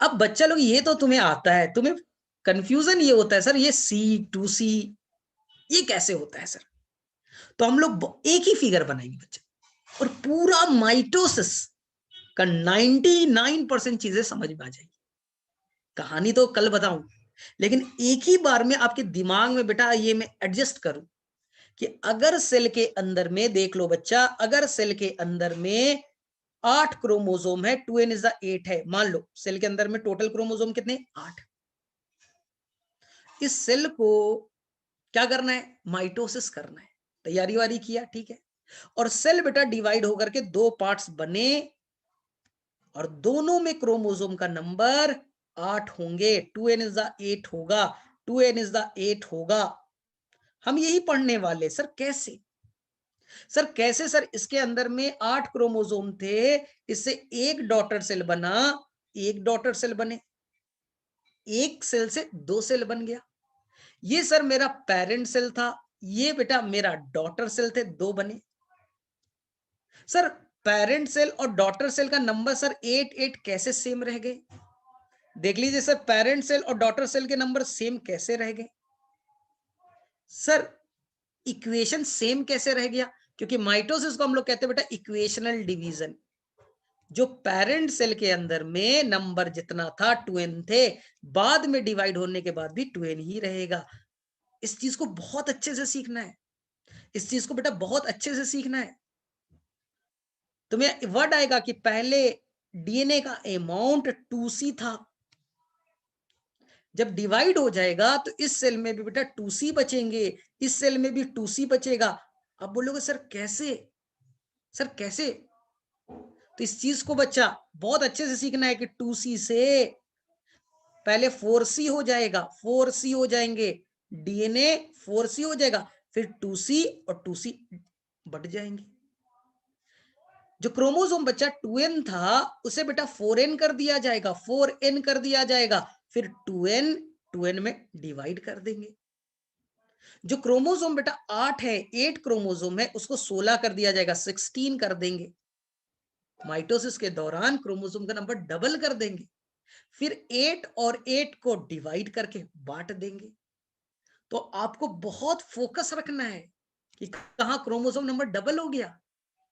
अब बच्चा लोग ये तो तुम्हें आता है, तुम्हें कंफ्यूजन ये होता है सर ये C2C ये कैसे होता है सर। तो हम लोग एक ही फिगर बनाएंगे बच्चा, और पूरा माइटोसिस का 99% चीजें समझ में आ जाएगी। कहानी तो कल बताऊं, लेकिन एक ही बार में आपके दिमाग में बेटा ये मैं एडजस्ट करूं कि अगर सेल के अंदर में देख लो बच्चा, अगर सेल के अंदर में 8 क्रोमोसोम है, 2n इज द 8 है, मान लो सेल के अंदर में टोटल क्रोमोसोम कितने, 8। इस सेल को क्या करना है, माइटोसिस करना है। तैयारी वारी किया, ठीक है। और सेल बेटा डिवाइड होकर के 2 पार्ट्स बने, और दोनों में क्रोमोसोम का नंबर 8 होंगे, 2n इज द 8 होगा, 2n इज द 8 होगा। हम यही पढ़ने वाले। सर कैसे, सर कैसे सर, इसके अंदर में 8 क्रोमोसोम थे, इससे एक डॉटर सेल बना, एक डॉटर सेल बने, एक सेल से 2 सेल बन गया। ये सर मेरा पेरेंट सेल था, ये बेटा मेरा डॉटर सेल थे, 2 बने। सर पेरेंट सेल और डॉटर सेल का नंबर सर 8 8 कैसे सेम रह गए, देख लीजिए सर, पेरेंट सेल और डॉटर सेल के नंबर सेम कैसे रह गए सर, इक्वेशन सेम कैसे रह गया, क्योंकि माइटोसिस को हम लोग कहते हैं बेटा इक्वेशनल डिवीजन। जो पेरेंट सेल के अंदर में नंबर जितना था 2n थे, बाद में डिवाइड होने के बाद भी 2n ही रहेगा। इस चीज को बहुत अच्छे से सीखना है, इस चीज को बेटा बहुत अच्छे से सीखना है। तुम्हें वर्ड आएगा कि पहले डीएनए का अमाउंट 2C था, जब डिवाइड हो जाएगा तो इस सेल में भी बेटा 2C बचेंगे, इस सेल में भी 2C बचेगा। अब बोलोगे सर कैसे, सर कैसे, तो इस चीज को बच्चा बहुत अच्छे से सीखना है कि 2C से पहले 4C हो जाएगा, 4C हो जाएंगे, डीएनए 4C हो जाएगा, फिर 2C और 2C बढ़ जाएंगे। जो क्रोमोसोम बच्चा 2n था उसे बेटा 4n कर दिया जाएगा, 4n कर दिया जाएगा, फिर 2n 2n में डिवाइड कर देंगे। जो क्रोमोसोम बेटा 8 है, 8 क्रोमोसोम है, उसको 16 कर दिया जाएगा, 16 कर देंगे। माइटोसिस के दौरान क्रोमोसोम का नंबर डबल कर देंगे, फिर 8 और 8 को डिवाइड करके बांट देंगे। तो आपको बहुत फोकस रखना है कि कहां क्रोमोसोम नंबर डबल हो गया,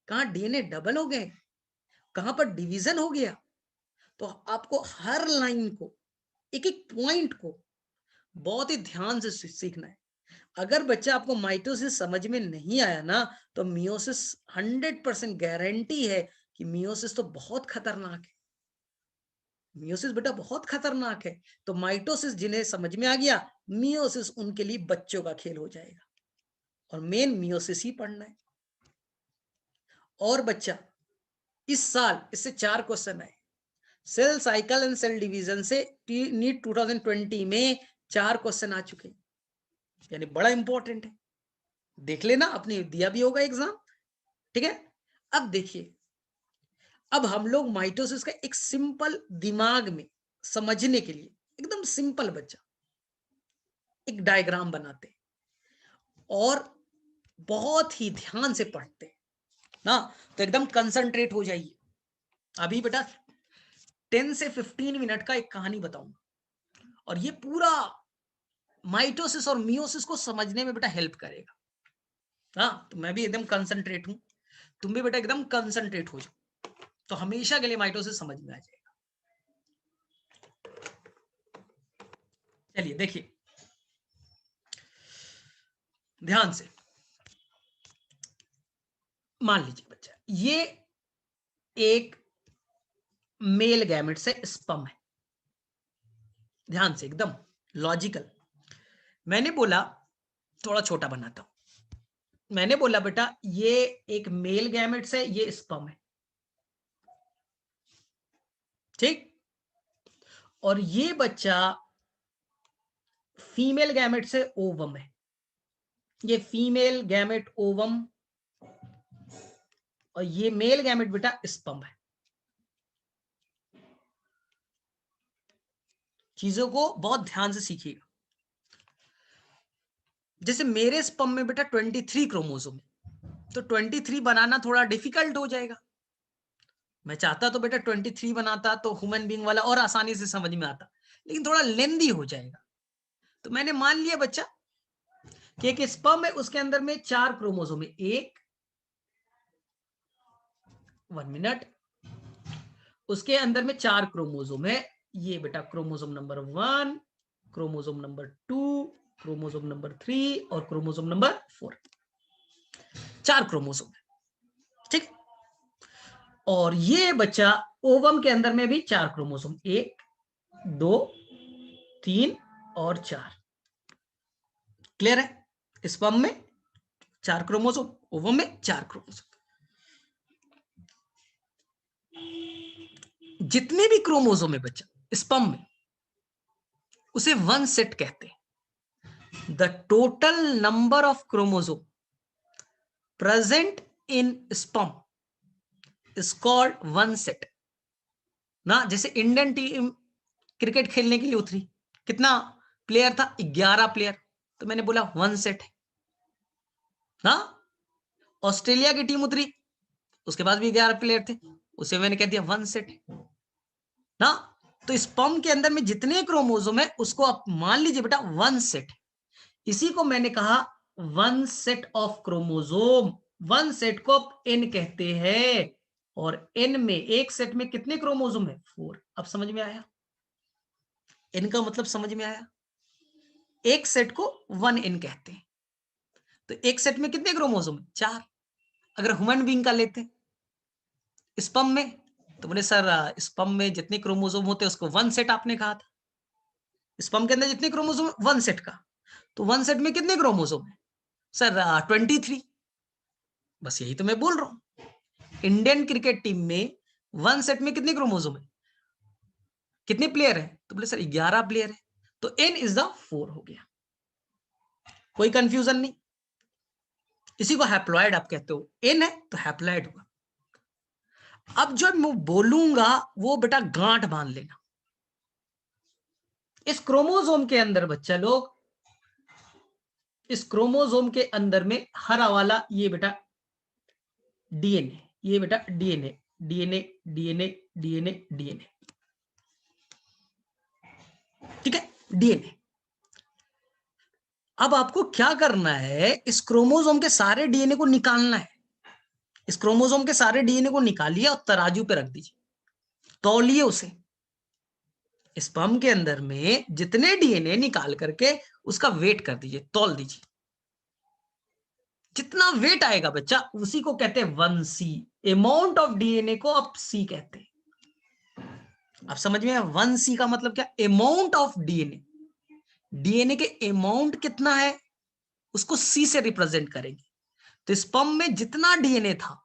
कहां डीएनए डबल हो गए, कहां पर डिवीजन हो गया। तो आपको हर लाइन को, एक एक पॉइंट को बहुत ही ध्यान से सीखना है। अगर बच्चा आपको माइटोसिस समझ में नहीं आया ना, तो मियोसिस 100% गारंटी है कि मियोसिस तो बहुत खतरनाक है, मियोसिस बेटा बहुत खतरनाक है। तो माइटोसिस जिन्हें समझ में आ गया, मियोसिस उनके लिए बच्चों का खेल हो जाएगा, और मेन मियोसिस ही पढ़ना है। और बच्चा इस साल इससे 4 क्वेश्चन आए, cell cycle and cell division से नीट 2020 में 4 क्वेश्चन आ चुके, यानी बड़ा इंपॉर्टेंट है। देख लेना, आपने दिया भी होगा एग्जाम, ठीक है। अब देखिए, अब हम लोग माइटोसिस का एक सिंपल दिमाग में समझने के लिए एकदम सिंपल बच्चा एक डायग्राम बनाते और बहुत ही ध्यान से पढ़ते ना, तो एकदम कंसंट्रेट हो जाइए। अभी बेटा 10 से 15 मिनट का एक कहानी बताऊंगा, और ये पूरा माइटोसिस और मियोसिस को समझने में बेटा हेल्प करेगा। हाँ, तो मैं भी एकदम कंसंट्रेट हूं, तुम भी बेटा एकदम कंसंट्रेट हो जाओ, तो हमेशा के लिए माइटोसिस समझ में आ जाएगा। चलिए देखिए ध्यान से, मान लीजिए बच्चा ये एक मेल गैमेट से स्पर्म है, ध्यान से एकदम, लॉजिकल। मैंने बोला, थोड़ा छोटा बनाता हूं, मैंने बोला बेटा ये एक मेल गैमेट्स है, ये स्पर्म है, ठीक, और ये बच्चा फीमेल गैमेट से ओवम है, ये फीमेल गैमेट ओवम, और ये मेल गैमेट बेटा स्पर्म है। चीजों को बहुत ध्यान से सीखिएगा। जैसे मेरे स्पर्म में बेटा 23 क्रोमोसोम है, तो 23 बनाना थोड़ा डिफिकल्ट हो जाएगा। मैं चाहता तो बेटा 23 बनाता तो ह्यूमन बीइंग वाला और आसानी से समझ में आता, लेकिन थोड़ा लेंदी हो जाएगा। तो मैंने मान लिया बच्चा कि एक स्पर्म है, उसके अंदर में 4 क्रोमोसोम है, 1 मिनट, उसके अंदर में 4 क्रोमोसोम है। ये बेटा chromosome number 1, chromosome number 2, chromosome number 3 और क्रोमोसोम नंबर 4, 4 क्रोमोसोम है, ठीक। और ये बच्चा ओवम के अंदर में भी 4 क्रोमोसोम, 1, 2, 3 और 4। क्लियर है? स्पर्म में 4 क्रोमोसोम, ओवम में 4 क्रोमोसोम। जितने भी क्रोमोसोम है बच्चा स्पर्म में, उसे वन सेट कहते हैं। The total number of chromosome present in sperm is called one set ना। जैसे इंडियन टीम क्रिकेट खेलने के लिए उतरी, कितना प्लेयर था? 11 प्लेयर, तो मैंने बोला वन सेट है ना। ऑस्ट्रेलिया की टीम उतरी, उसके बाद भी 11 प्लेयर थे, उसे मैंने कह दिया वन सेट ना। तो स्पर्म के अंदर में जितने क्रोमोसोम है उसको आप मान लीजिए बेटा वन सेट। इसी को मैंने कहा one set of chromosome. One set को आप एन कहते हैं, और एन में एक सेट में कितने क्रोमोसोम है? 4। अब समझ में आया? एन का मतलब समझ में आया? एक सेट को वन एन कहते हैं। तो एक सेट में कितने क्रोमोसोम है? 4। अगर ह्यूमन बीइंग का लेते स्पर्म में, तो बोले सर स्पर्म में जितने क्रोमोसोम होते हैं उसको वन सेट आपने कहा था। स्पर्म के अंदर जितने क्रोमोसोम वन सेट का, तो वन सेट में कितने क्रोमोसोम है सर? 23। बस यही तो मैं बोल रहा हूं। इंडियन क्रिकेट टीम में वन सेट में कितने क्रोमोसोम है, कितने प्लेयर है? तो बोले सर 11 प्लेयर है, तो एन इज द 4 हो गया। कोई कंफ्यूजन नहीं। इसी को हैप्लॉइड आप कहते हो, एन है तो हैप्लॉइड हुआ। अब जो मैं बोलूंगा वो बेटा गांठ बांध लेना। इस क्रोमोसोम के अंदर बच्चा लोग, इस क्रोमोसोम के अंदर में हरा वाला ये बेटा डीएनए, ये बेटा DNA, DNA, DNA, DNA, DNA, ठीक है, डीएनए। अब आपको क्या करना है? इस क्रोमोसोम के सारे डीएनए को निकालना है। इस क्रोमोसोम के सारे डीएनए को निकालिए और तराजू पे रख दीजिए, तौलिए उसे। स्पर्म के अंदर में जितने डीएनए निकाल करके उसका वेट कर दीजिए, तौल दीजिए। जितना वेट आएगा बच्चा उसी को कहते हैं 1C। अमाउंट ऑफ डीएनए को आप सी कहते हैं। अब समझ में? 1C का मतलब क्या? Amount of DNA. डीएनए के अमाउंट कितना है उसको सी से रिप्रेजेंट करेंगे। तो स्पर्म में जितना डीएनए था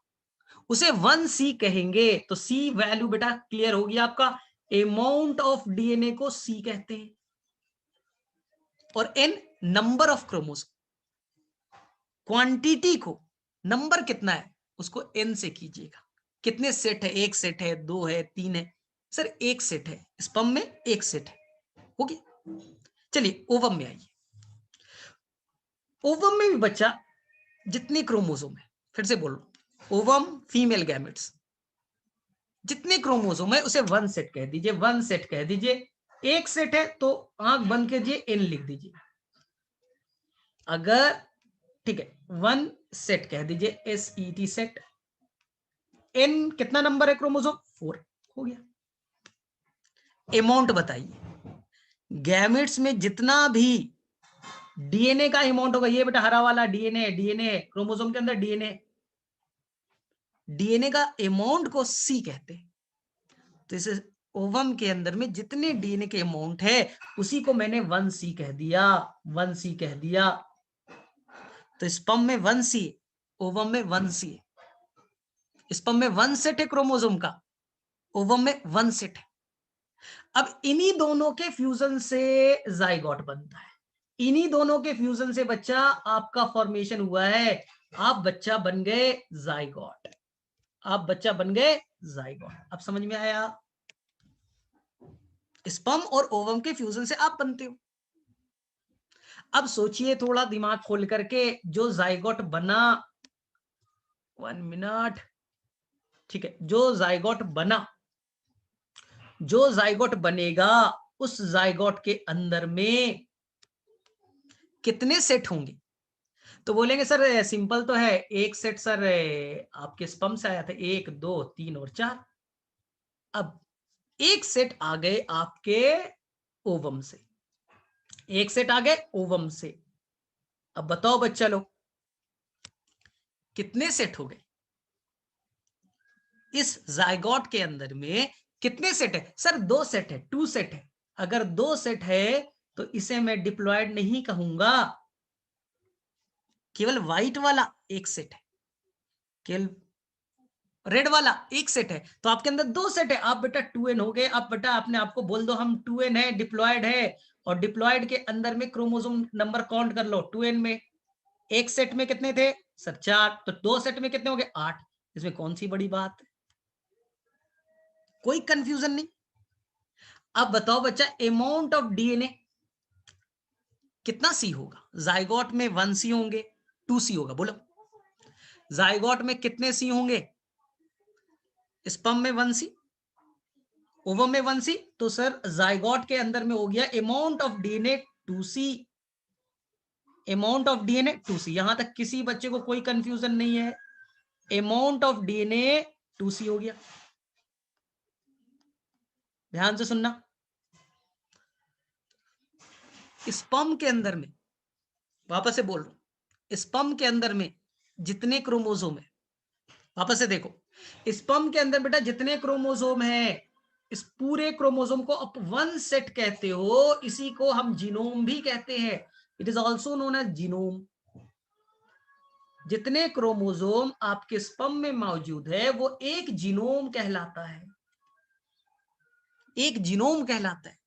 उसे 1C कहेंगे। तो सी वैल्यू बेटा क्लियर होगी आपका। अमाउंट ऑफ डीएनए को सी कहते हैं, और N number of chromosome. Quantity को, नंबर कितना है उसको एन से कीजिएगा। कितने सेट है? एक सेट है, 2 है, 3 है? सर एक सेट है, स्पर्म में एक सेट है। ओके, चलिए ओवम में आइए। ओवम में भी बच्चा जितने क्रोमोसोम है, फिर से बोल रहा हूं, ओवम फीमेल गैमेट्स, जितने क्रोमोसोम है उसे वन सेट कह दीजिए, वन सेट कह दीजिए। एक सेट है तो आंख बंद कीजिए, एन लिख दीजिए। अगर ठीक है, वन सेट कह दीजिए, SET सेट। एन कितना नंबर है क्रोमोसोम? 4 हो गया। अमाउंट बताइए, गैमेट्स में जितना भी डीएनए का अमाउंट होगा, ये बेटा हरा वाला डीएनए, डीएनए क्रोमोसोम के अंदर डीएनए, डीएनए का अमाउंट को सी कहते हैं। तो इसे ओवम के अंदर में जितने डीएनए के अमाउंट है उसी को मैंने 1C कह दिया, 1C कह दिया। तो स्पर्म में 1C, ओवम में 1C। स्पर्म में 1 सेट है क्रोमोसोम का, ओवम में 1 सेट है। अब इन्हीं दोनों के फ्यूजन से जाइगोट बनता है, इन्हीं दोनों के फ्यूजन से बच्चा आपका फॉर्मेशन हुआ है, आप बच्चा बन गए जाइगोट, आप बच्चा बन गए जाइगोट। अब समझ में आया? स्पर्म और ओवम के फ्यूजन से आप बनते हो। अब सोचिए थोड़ा दिमाग खोल करके, जो जाइगोट बना, 1 मिनट, ठीक है, जो जाइगोट बना, जो जाइगोट बनेगा उस जाइगोट के अंदर में कितने सेट होंगे? तो बोलेंगे सर सिंपल तो है, एक सेट सर आपके स्पर्म से आया था, 1 2 3 और 4। अब एक सेट आ गए आपके ओवम से, एक सेट आ गए ओवम से। अब बताओ बच्चा लोग कितने सेट हो गए? इस जाइगोट के अंदर में कितने सेट है? सर 2 सेट है, 2 सेट है। अगर 2 सेट है तो इसे मैं डिप्लॉयड नहीं कहूंगा, केवल व्हाइट वाला एक सेट है, केवल रेड वाला एक सेट है। तो आपके अंदर 2 सेट है, आप बेटा 2n हो गए। आप बेटा अपने आप को बोल दो हम 2n है, डिप्लॉयड है। और डिप्लॉयड के अंदर में क्रोमोसोम नंबर काउंट कर लो, 2n में एक सेट में कितने थे सर? 4। तो 2 सेट में कितने हो गए? 8। इसमें कौन सी बड़ी बात है? कोई कंफ्यूजन नहीं। अब बताओ बच्चा, अमाउंट ऑफ डीएनए कितना सी होगा? जाइगोट में 1C होंगे, 2C होगा। बोलो जाइगोट में कितने सी होंगे? स्पर्म में 1C, ओवम में 1C। तो सर जाइगोट के अंदर में हो गया amount of DNA 2C, amount of DNA 2C। यहां तक किसी बच्चे को कोई कंफ्यूजन नहीं है, अमाउंट ऑफ डीएनए 2C हो गया। ध्यान से सुनना, स्पर्म के अंदर में, वापस से बोल रहा हूं, स्पर्म के अंदर में जितने क्रोमोसोम है, वापस से देखो, स्पर्म के अंदर बेटा जितने क्रोमोसोम है, इस पूरे क्रोमोसोम को आप 1 सेट कहते हो, इसी को हम जीनोम भी कहते हैं। It is also known as genome. जितने क्रोमोसोम आपके स्पर्म में मौजूद है वो एक जीनोम कहलाता है, एक जीनोम कहलाता है।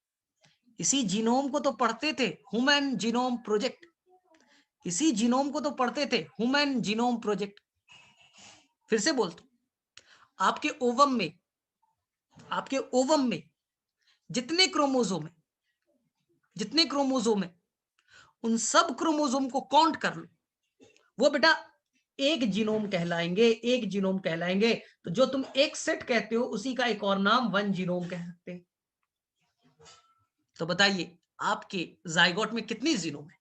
इसी जीनोम को तो पढ़ते थे ह्यूमन जीनोम प्रोजेक्ट, इसी जीनोम को तो पढ़ते थे ह्यूमन जीनोम प्रोजेक्ट। फिर से बोलता हूं, आपके ओवम में, आपके ओवम में जितने क्रोमोसोम है, जितने क्रोमोसोम है, उन सब क्रोमोसोम को काउंट कर लो, वो बेटा एक जीनोम कहलाएंगे, एक जीनोम कहलाएंगे। तो जो तुम एक सेट कहते हो उसी का एक और नाम 1 जीनोम कह सकते हैं। तो बताइए आपके जाइगोट में कितनी जीनोम है?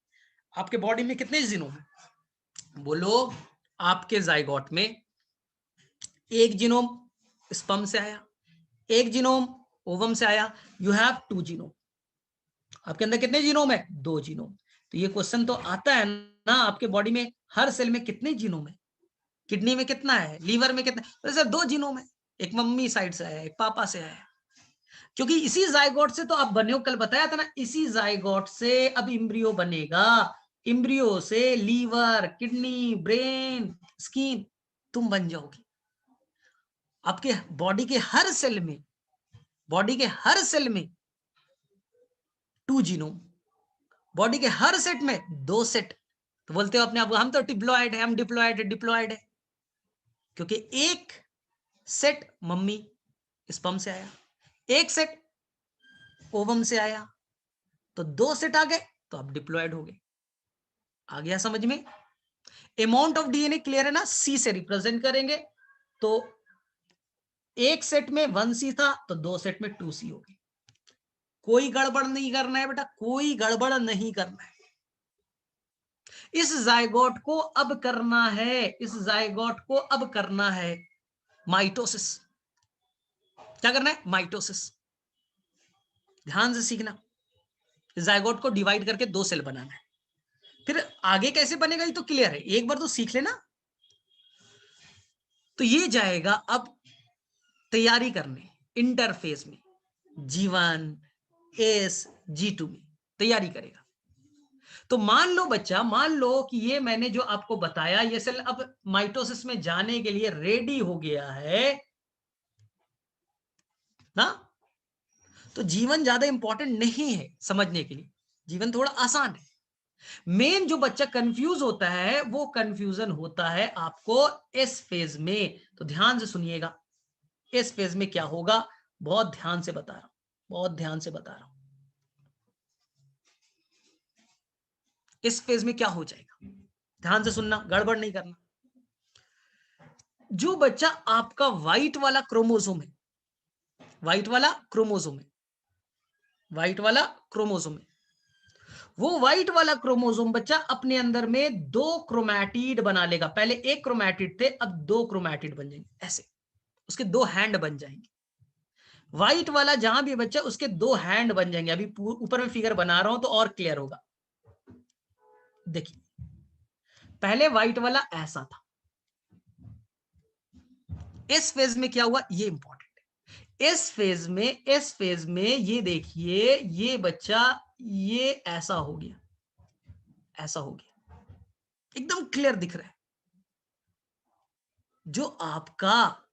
आपके बॉडी में कितने जीनोम है? बोलो, आपके जाइगोट में एक जीनोम स्पर्म से आया, एक जीनोम ओवम से आया, यू हैव 2 जीनोम। आपके अंदर कितने जीनोम है? 2 जीनोम। तो ये क्वेश्चन तो आता है ना, आपके बॉडी में हर सेल में कितने जीनोम है? किडनी में कितना है, लीवर में कितना? तो सर 2 जीनोम है, एक मम्मी साइड से आया, एक पापा से आया। क्योंकि इसी जाइगोट से तो आप बने हो, कल बताया था ना, इसी जाइगोट से अब इम्ब्रियो बनेगा, इम्ब्रियो से लीवर, किडनी, ब्रेन, स्किन, तुम बन जाओगे। आपके बॉडी के हर सेल में, बॉडी के हर सेल में 2 जीनोम, बॉडी के हर सेट में 2 सेट। तो बोलते हो अपने आप हम तो डिप्लॉयड है, हम डिप्लॉयड है, डिप्लॉयड है, क्योंकि एक सेट मम्मी स्पर्म से आया, एक सेट ओवम से आया, तो 2 सेट आ गए, तो आप डिप्लॉयड हो गए। आ गया समझ में? अमाउंट ऑफ डीएनए क्लियर है ना? सी से रिप्रेजेंट करेंगे, तो एक सेट में 1C था तो 2 सेट में 2C हो गई। कोई गड़बड़ नहीं करना है बेटा, कोई गड़बड़ नहीं करना है। इस जाइगोट को अब करना है, इस जाइगोट को अब करना है माइटोसिस। क्या करना है? माइटोसिस। ध्यान से सीखना, जाइगोट को डिवाइड करके 2 सेल बनाना है। फिर आगे कैसे बनेगा ये तो क्लियर है, एक बार तो सीख लेना। तो ये जाएगा अब तैयारी करने इंटरफेस में, G1, S, G2 में तैयारी करेगा। तो मान लो बच्चा, मान लो कि ये मैंने जो आपको बताया ये सेल अब माइटोसिस में जाने के लिए रेडी हो गया है ना। तो जीवन ज्यादा इंपॉर्टेंट नहीं है समझने के लिए, जीवन थोड़ा आसान है। मेन जो बच्चा कंफ्यूज होता है वो कंफ्यूजन होता है आपको इस फेज में। तो ध्यान से सुनिएगा, इस फेज में क्या होगा, बहुत ध्यान से बता रहा हूं, बहुत ध्यान से बता रहा हूं। इस फेज में क्या हो जाएगा, ध्यान से सुनना, गड़बड़ नहीं करना। जो बच्चा आपका व्हाइट वाला क्रोमोसोम है, व्हाइट वाला क्रोमोसोम है, व्हाइट वाला क्रोमोसोम है, वो व्हाइट वाला क्रोमोसोम बच्चा अपने अंदर में दो क्रोमैटिड बना लेगा। पहले एक क्रोमैटिड थे, अब दो क्रोमैटिड बन जाएंगे, ऐसे उसके दो हैंड बन जाएंगे। व्हाइट वाला जहां भी बच्चा उसके दो हैंड बन जाएंगे। अभी ऊपर में फिगर बना रहा हूं तो और क्लियर होगा। देखिए पहले व्हाइट वाला ऐसा था, इस फेज में क्या हुआ ये इंपॉर्टेंट है। इस फेज में ये देखिए, ये बच्चा ये ऐसा हो गया, ऐसा हो गया, एकदम क्लियर दिख रहा है। जो आपका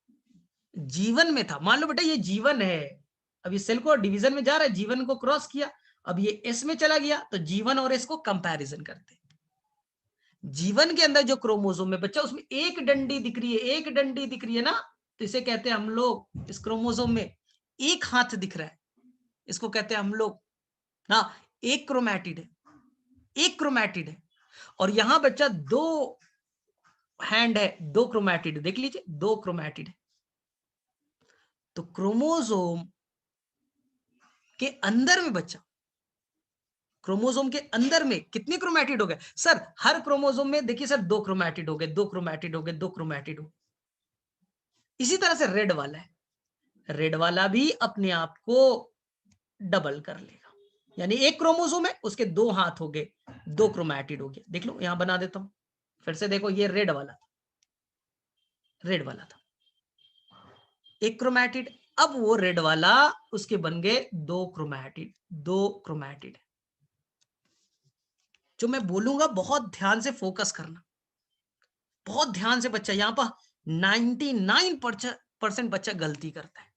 जीवन में था, मान लो बेटा ये जीवन है, अब ये सेल को डिवीजन में जा रहा है, जीवन को क्रॉस किया, अब ये एस में चला गया, तो जीवन और एस को कंपैरिजन करते हैं। जीवन के अंदर जो क्रोमोसोम है बच्चा, उसमें एक डंडी दिख रही है, एक डंडी दिख रही है ना, तो इसे कहते हैं हम लोग, इस क्रोमोसोम में एक हाथ दिख रहा है, इसको कहते हैं हम लोग ना एक क्रोमैटिड है, एक क्रोमैटिड है। और यहां बच्चा दो हैंड है, दो क्रोमैटिड, देख लीजिए दो क्रोमैटिड है। तो क्रोमोसोम के अंदर में बच्चा, क्रोमोसोम के अंदर में कितने क्रोमैटिड हो गए सर, हर क्रोमोसोम में देखिए सर दो क्रोमैटिड हो गए, दो क्रोमैटिड हो गए, दो क्रोमैटिड हो। इसी तरह से रेड वाला है, रेड वाला भी अपने आप को डबल कर लेगा, यानी एक क्रोमोसोम है उसके दो हाथ हो गए, दो क्रोमैटिड हो गया। देख लो यहां बना देता हूं फिर से, देखो ये रेड वाला था, रेड वाला था एक क्रोमैटिड, अब वो रेड वाला उसके बन गए दो क्रोमैटिड, दो क्रोमैटिड। जो मैं बोलूंगा बहुत ध्यान से फोकस करना, बहुत ध्यान से बच्चा, यहां पर 99% बच्चा गलती करता है।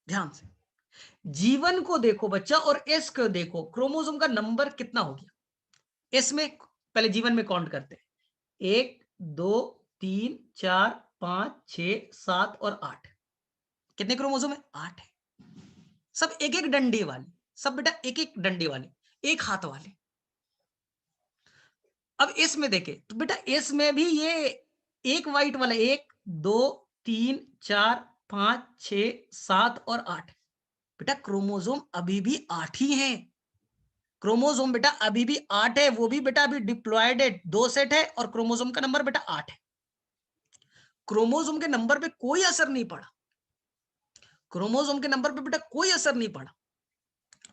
ध्यान से जीवन को देखो बच्चा और एस को देखो, क्रोमोसोम का नंबर कितना हो गया एस में, पहले जीवन में काउंट करते हैं, 1 2 3 4 5 6 7 और 8। कितने क्रोमोसोम है, 8 है। सब एक एक डंडे वाले, सब बेटा एक एक डंडे वाले, एक हाथ वाले। अब इस में देखे तो बेटा इस में भी ये एक व्हाइट वाला, 1 2 3 4 5 6 7 और 8। बेटा क्रोमोसोम अभी भी 8 ही है, क्रोमोसोम बेटा अभी भी 8 है, वो भी बेटा अभी डिप्लॉयड है, दो सेट है और क्रोमोसोम का नंबर बेटा 8 है। क्रोमोसोम के नंबर पे कोई असर नहीं पड़ा, क्रोमोसोम के नंबर पे बेटा कोई असर नहीं पड़ा।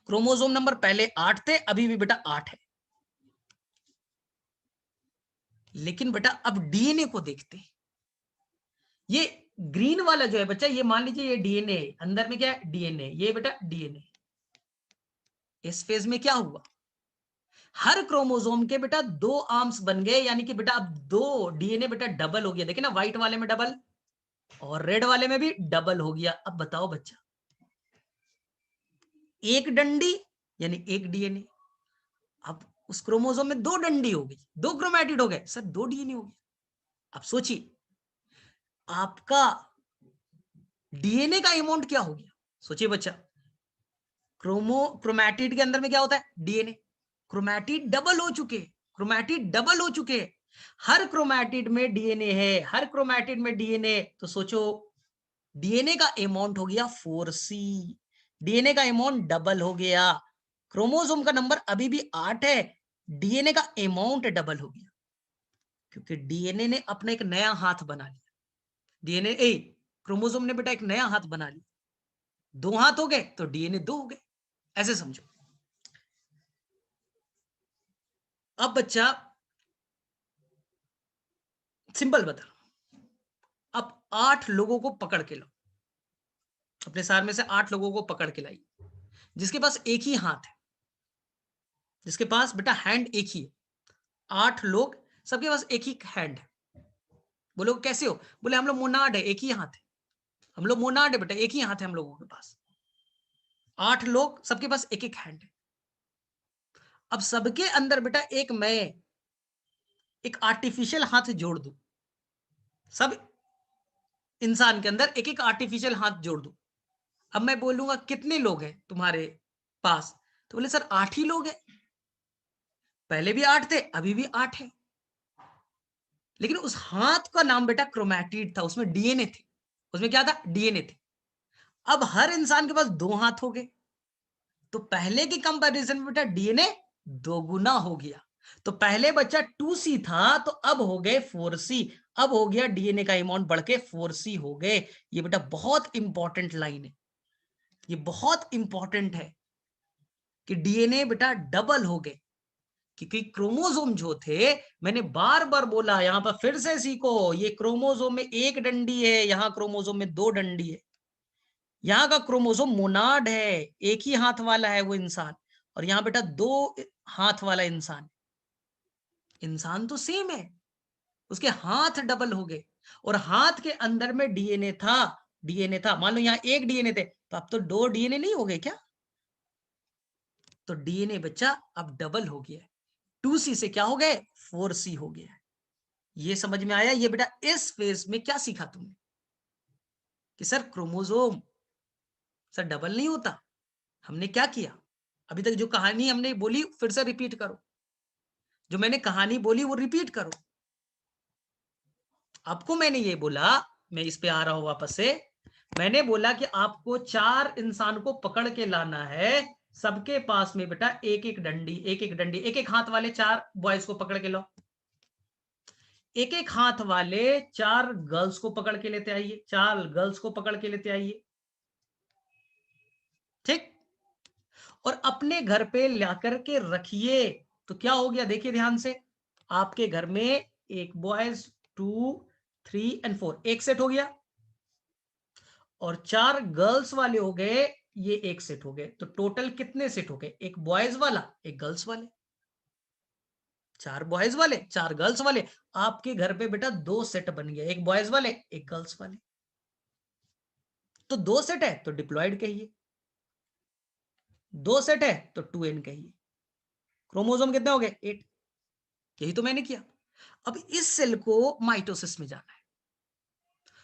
क्रोमोसोम नंबर पहले 8 थे, अभी भी बेटा 8 है। लेकिन बेटा अब डीएनए को देखते हैं। ये ग्रीन वाला जो है बच्चा, ये मान लीजिए ये डीएनए, अंदर में क्या है डीएनए, ये बेटा डीएनए। इस फेज में क्या हुआ, हर क्रोमोसोम के बेटा दो आर्म्स बन गए, यानी कि बेटा अब दो डीएनए बेटा डबल हो गया। देखिए ना व्हाइट वाले में डबल और रेड वाले में भी डबल हो गया। अब बताओ बच्चा, एक डंडी यानी एक डीएनए, अब उस क्रोमोसोम में दो डंडी हो गई, दो क्रोमैटिड हो गए सर, दो डीएनए हो गया। अब सोचिए आपका डीएनए का अमाउंट क्या हो गया, सोचिए बच्चा। क्रोमैटिड के अंदर में क्या होता है डीएनए, क्रोमैटिड डबल हो चुके, क्रोमैटिड डबल हो चुके, हर क्रोमैटिड में डीएनए है, हर क्रोमैटिड में डीएनए। तो सोचो डीएनए का अमाउंट हो गया 4C, डीएनए का अमाउंट डबल हो गया। क्रोमोसोम का नंबर अभी भी 8 है, डीएनए का अमाउंट डबल हो गया, क्योंकि डीएनए ने अपना एक नया हाथ बना लिया। डीएनए क्रोमोसोम ने बेटा एक नया हाथ बना लिया, दो हाथ हो गए तो डीएनए दो हो गए, ऐसे समझो। अब बच्चा सिंपल बता, अब 8 लोगों को पकड़ के लो, अपने सार में से 8 लोगों को पकड़ के लाई, जिसके पास एक ही हाथ है, जिसके पास बेटा हैंड एक ही है। 8 लोग, सबके पास एक ही हैंड है। बोलो कैसे हो? बोले हम लोग मोनाड है, एक ही हाथ है। हम लोग मोनाड है बेटा, एक ही हाथ है हम लोगों के पास। 8 लोग, सबके पास एक एक हैंड है। अब सबके अंदर बेटा एक आर्टिफिशियल हाथ जोड़ दूं, सब इंसान के अंदर एक एक आर्टिफिशियल हाथ जोड़ दूं। अब मैं बोलूंगा कितने लोग हैं तुम्हारे पास, तो बोले सर 8 ही लोग हैं। पहले भी 8 थे, अभी भी 8 है। लेकिन उस हाथ का नाम बेटा क्रोमैटिड था, उसमें डीएनए थे। उसमें क्या था? डीएनए थे। अब हर इंसान के पास 2 हाथ हो गए, तो पहले की कंपैरिजन में बेटा डीएनए 2 गुना हो गया। तो पहले बच्चा 2C था, तो अब हो गए 4C। अब हो गया डीएनए का अमाउंट बढ़ के 4C हो गए। ये बेटा बहुत इंपॉर्टेंट लाइन है, ये बहुत इंपॉर्टेंट है कि डीएनए बेटा डबल हो गए। क्योंकि क्रोमोसोम जो थे, मैंने बार बार बोला, यहां पर फिर से सीखो, ये क्रोमोसोम में एक डंडी है, यहां क्रोमोसोम में 2 डंडी है। यहाँ का क्रोमोसोम मोनाड है, एक ही हाथ वाला है वो इंसान, और यहाँ बेटा 2 हाथ वाला इंसान। इंसान तो सेम है, उसके हाथ डबल हो गए, और हाथ के अंदर में डीएनए था। डीएनए था, मान लो यहाँ एक डीएनए थे, तो अब तो 2 डीएनए नहीं हो गए क्या? तो डीएनए बच्चा अब डबल हो गया है। 2C से क्या हो गए? 4C हो गया है। ये समझ में आया? ये बेटा इस फेज में क्या सीखा तुमने कि सर क्रोमोसोम सर डबल नहीं होता। हमने क्या किया? अभी तक जो कहानी हमने बोली फिर से रिपीट करो, जो मैंने कहानी बोली वो रिपीट करो। आपको मैंने ये बोला, मैं इस पे आ रहा हूं वापस से। मैंने बोला कि आपको 4 इंसान को पकड़ के लाना है, सबके पास में बेटा एक एक डंडी, एक एक डंडी, एक एक हाथ वाले 4 बॉयज को पकड़ के लाओ, एक एक हाथ वाले 4 गर्ल्स को पकड़ के लेते आइए, 4 गर्ल्स को पकड़ के लेते आइए, ठीक। और अपने घर पे लाकर के रखिए। तो क्या हो गया देखिए ध्यान से, आपके घर में एक बॉयज 2 3 एंड 4 एक सेट हो गया, और 4 गर्ल्स वाले हो गए, ये एक सेट हो गए। तो टोटल कितने सेट हो गए? एक बॉयज वाला, एक गर्ल्स वाले, 4 बॉयज वाले 4 गर्ल्स वाले। आपके घर पे बेटा 2 सेट बन गया, एक बॉयज वाले एक गर्ल्स वाले। तो 2 सेट है तो डिप्लॉयड कहिए, 2 सेट है तो 2n कहिए। क्रोमोसोम कितने हो गए? 8। यही तो मैंने किया। अब इस सेल को माइटोसिस में जाना है,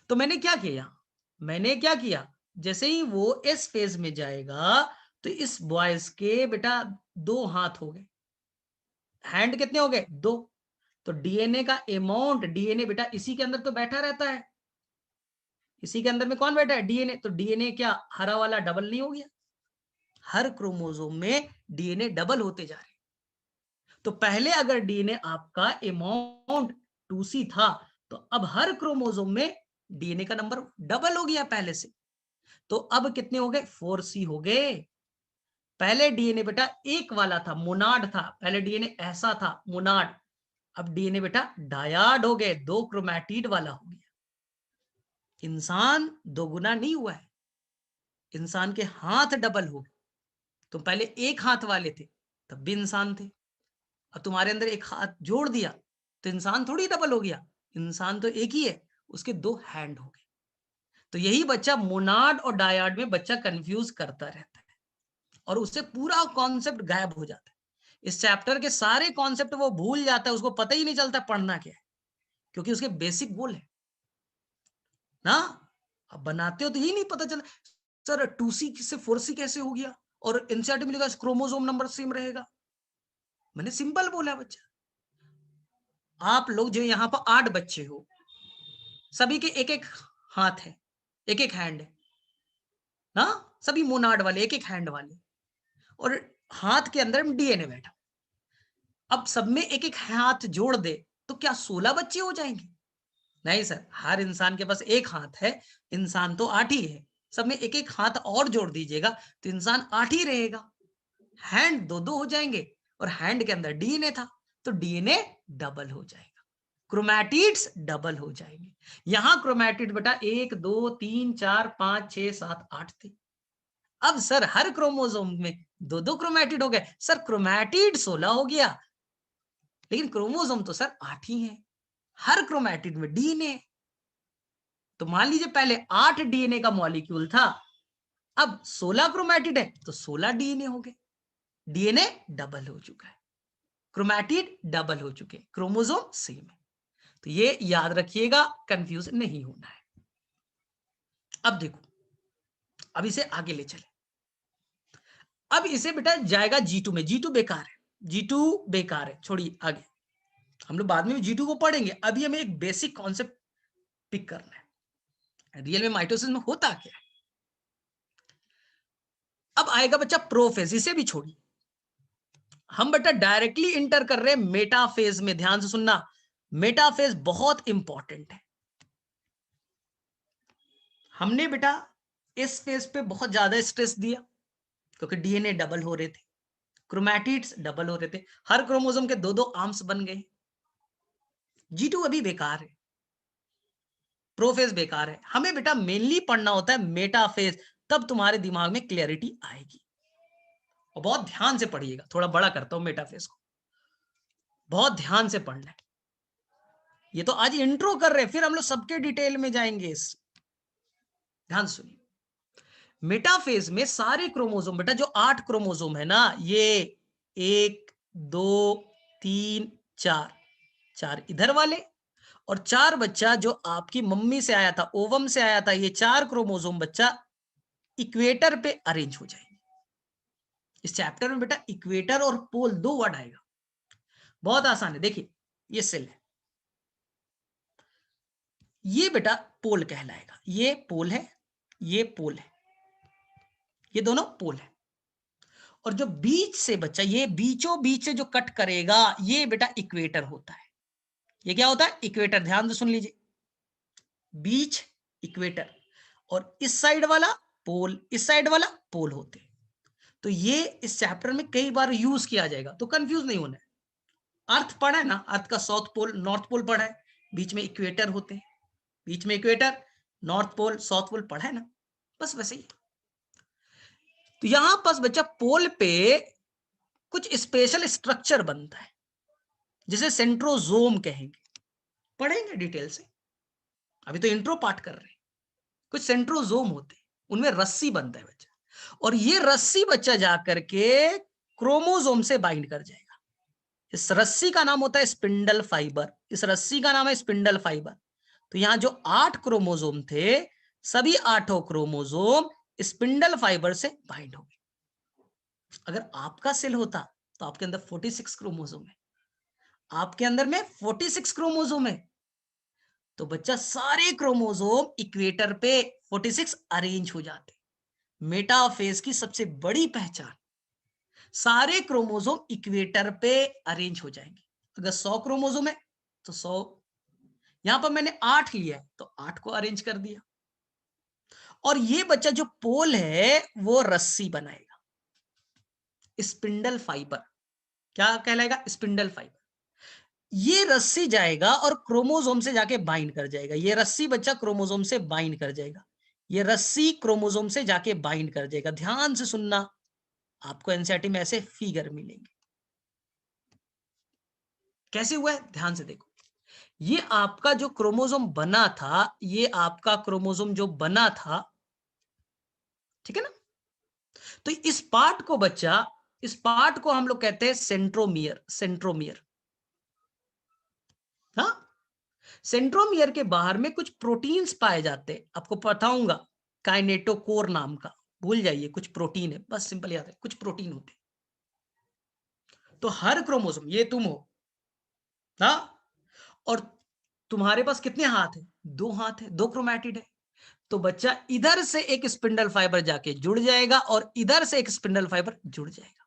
तो मैंने क्या किया? मैंने क्या किया, जैसे ही वो इस फेज में जाएगा, तो इस बॉयज के बेटा 2 हाथ हो गए, हैंड कितने हो गए? 2। तो डीएनए का अमाउंट, डीएनए बेटा इसी के अंदर तो बैठा रहता है, इसी के अंदर में कौन बैठा है? डीएनए। तो डीएनए क्या हरा वाला डबल नहीं हो गया? हर क्रोमोसोम में डीएनए डबल होते जा रहे हैं। तो पहले अगर डीएनए आपका अमाउंट 2C था, तो अब हर क्रोमोसोम में डीएनए का नंबर डबल हो गया पहले से। तो अब कितने हो गए? 4C हो गए। पहले डीएनए बेटा एक वाला था, मोनाड था, पहले डीएनए ऐसा था मोनाड, अब डीएनए बेटा डायाड हो गए, 2 क्रोमैटिड वाला हो गया। इंसान दोगुना नहीं हुआ है, इंसान के हाथ डबल हो गए। तुम पहले एक हाथ वाले थे, तब भी इंसान थे, और तुम्हारे अंदर एक हाथ जोड़ दिया तो इंसान थोड़ी डबल हो गया, इंसान तो एक ही है, उसके 2 हैंड हो गए। तो यही बच्चा मोनाड और डायाड में बच्चा कंफ्यूज करता रहता है, और उससे पूरा कॉन्सेप्ट गायब हो जाता है। इस चैप्टर के सारे कॉन्सेप्ट वो भूल जाता है, उसको पता ही नहीं चलता पढ़ना क्या है, क्योंकि उसके बेसिक गोल है ना। अब बनाते हो तो ही नहीं पता चला सर 2C से 4C कैसे हो गया, और एनसीईआरटी में लिखा क्रोमोसोम नंबर सेम रहेगा। मैंने सिंपल बोला बच्चा, आप लोग जो यहाँ पर 8 बच्चे हो, सभी के एक एक हाथ है, एक एक हैंड है ना, सभी मोनाड वाले एक एक हैंड वाले, और हाथ के अंदर डीएनए बैठा। अब सब में एक एक हाथ जोड़ दे तो क्या 16 बच्चे हो जाएंगे? नहीं सर, हर इंसान के पास एक हाथ है, इंसान तो 8 ही है, सब में एक एक हाथ और जोड़ दीजिएगा तो इंसान 8 ही रहेगा। हैंड 2-2 हो जाएंगे, और हैंड के अंदर डीएनए था, तो डीएनए डबल हो जाएगा। क्रोमैटिड्स डबल हो जाएंगे। यहां क्रोमैटिड बेटा 1 2 3 4 5 6 7 8 थे। अब सर हर क्रोमोसोम में दो दो क्रोमैटिड हो गए, सर क्रोमैटिड 16 हो गया, लेकिन क्रोमोसोम तो सर 8 ही है, हर क्रोमैटिड में डीएनए। तो मान लीजिए पहले 8 डीएनए का मॉलिक्यूल था, अब 16 क्रोमैटिड है तो 16 डीएनए हो गए, डीएनए डबल हो चुका है, क्रोमैटिड डबल हो चुके, क्रोमोसोम सेम है। तो ये याद रखिएगा, कंफ्यूज नहीं होना है। अब देखो, अब इसे आगे ले चले। अब इसे बेटा जाएगा G2 में, G2 बेकार है, G2 बेकार है, छोड़िए आगे, हम लोग बाद में G2 को पढ़ेंगे। अभी हमें एक बेसिक कॉन्सेप्ट पिक करना है, रियल में माइटोसिस में होता क्या है। अब आएगा बच्चा प्रोफेज, इसे भी छोड़िए, हम बेटा डायरेक्टली इंटर कर रहे हैं मेटाफेज में। ध्यान से सुनना, मेटाफेज बहुत इंपॉर्टेंट है। हमने बेटा इस फेज पे बहुत ज्यादा स्ट्रेस दिया क्योंकि डीएनए डबल हो रहे थे, क्रोमैटिड्स डबल हो रहे थे, हर क्रोमोसोम के दो दो आर्म्स बन गए। G2 अभी बेकार है, प्रोफेज बेकार है, हमें बेटा मेनली पढ़ना होता है मेटाफेज, तब तुम्हारे दिमाग में क्लैरिटी आएगी। और बहुत ध्यान से पढ़िएगा, थोड़ा बड़ा करता हूं मेटाफेज को, बहुत ध्यान से पढ़ना है। ये तो आज इंट्रो कर रहे हैं, फिर हम लोग सबके डिटेल में जाएंगे। इस ध्यान सुनिए, मेटाफेज में सारे क्रोमोसोम बेटा जो 8 क्रोमोसोम है ना, ये 1 2 3 4, 4 इधर वाले और 4 बच्चा जो आपकी मम्मी से आया था, ओवम से आया था, ये 4 क्रोमोसोम बच्चा इक्वेटर पे अरेंज हो जाएंगे। इस चैप्टर में बेटा इक्वेटर और पोल 2 वर्ड आएगा, बहुत आसान है। देखिए ये सेल है, ये बेटा पोल कहलाएगा, ये पोल है, ये पोल है, ये दोनों पोल है। और जो बीच से बच्चा, ये बीचों बीच से जो कट करेगा, ये बेटा इक्वेटर होता है। ये क्या होता है? इक्वेटर। ध्यान से सुन लीजिए, बीच इक्वेटर, और इस साइड वाला पोल, इस साइड वाला पोल होते हैं। तो ये इस चैप्टर में कई बार यूज किया जाएगा, तो कंफ्यूज नहीं होना है। अर्थ पढ़ा है ना, अर्थ का साउथ पोल नॉर्थ पोल पढ़ा है, बीच में इक्वेटर होते हैं, बीच में equator, north pole south pole पढ़ा है ना, बस वैसे ही। तो यहां पास बच्चा पोल पे कुछ स्पेशल स्ट्रक्चर बनता है जिसे सेंट्रोजोम कहेंगे, पढ़ेंगे डिटेल से, अभी तो इंट्रो पार्ट कर रहे हैं। कुछ सेंट्रोजोम होते हैं, उनमें रस्सी बनता है बच्चा, और ये रस्सी बच्चा जाकर के क्रोमोजोम से बाइंड कर जाएगा। इस रस्सी का नाम होता है स्पिंडल फाइबर, इस रस्सी का नाम है स्पिंडल फाइबर। तो यहां जो 8 क्रोमोजोम थे, सभी 8 क्रोमोजोम स्पिंडल फाइबर से बाइंड हो गए। अगर आपका सेल होता तो आपके अंदर 46 क्रोमोजोम है, आपके अंदर में 46 क्रोमोजोम है, तो बच्चा सारे क्रोमोजोम इक्वेटर पे 46 अरेंज हो जाते। मेटाफेज की सबसे बड़ी पहचान, सारे क्रोमोजोम इक्वेटर पे अरेंज हो जाएंगे। अगर 100 क्रोमोजोम है तो 100, यहां पर मैंने 8 लिया है तो 8 को अरेंज कर दिया। और ये बच्चा जो पोल है वो रस्सी बनाएगा, स्पिंडल फाइबर। क्या कहलाएगा? Spindle fibre. ये रस्सी जाएगा और क्रोमोसोम से जाके बाइंड कर जाएगा, ये रस्सी बच्चा क्रोमोसोम से बाइंड कर जाएगा, ये रस्सी क्रोमोसोम से जाके बाइंड कर जाएगा। ध्यान से सुनना, आपको एनसीईआरटी में ऐसे फिगर मिलेंगे। कैसे हुआ है? ध्यान से देखो, ये आपका जो क्रोमोसोम बना था, ये आपका क्रोमोसोम जो बना था, ठीक है ना, तो इस पार्ट को बच्चा, इस पार्ट को हम लोग कहते हैं सेंट्रोमियर, सेंट्रोमियर। हाँ, सेंट्रोमियर के बाहर में कुछ प्रोटीन्स पाए जाते हैं, आपको बताऊंगा, काइनेटोकोर नाम का, भूल जाइए, कुछ प्रोटीन है, बस सिंपल याद है, कुछ प्रोटीन होते हैं। तो हर क्रोमोसोम, ये तुम हो ना, और तुम्हारे पास कितने हाथ है? 2 हाथ है, 2 क्रोमैटिड है। तो बच्चा इधर से एक स्पिंडल फाइबर जाके जुड़ जाएगा और इधर से एक स्पिंडल फाइबर जुड़ जाएगा।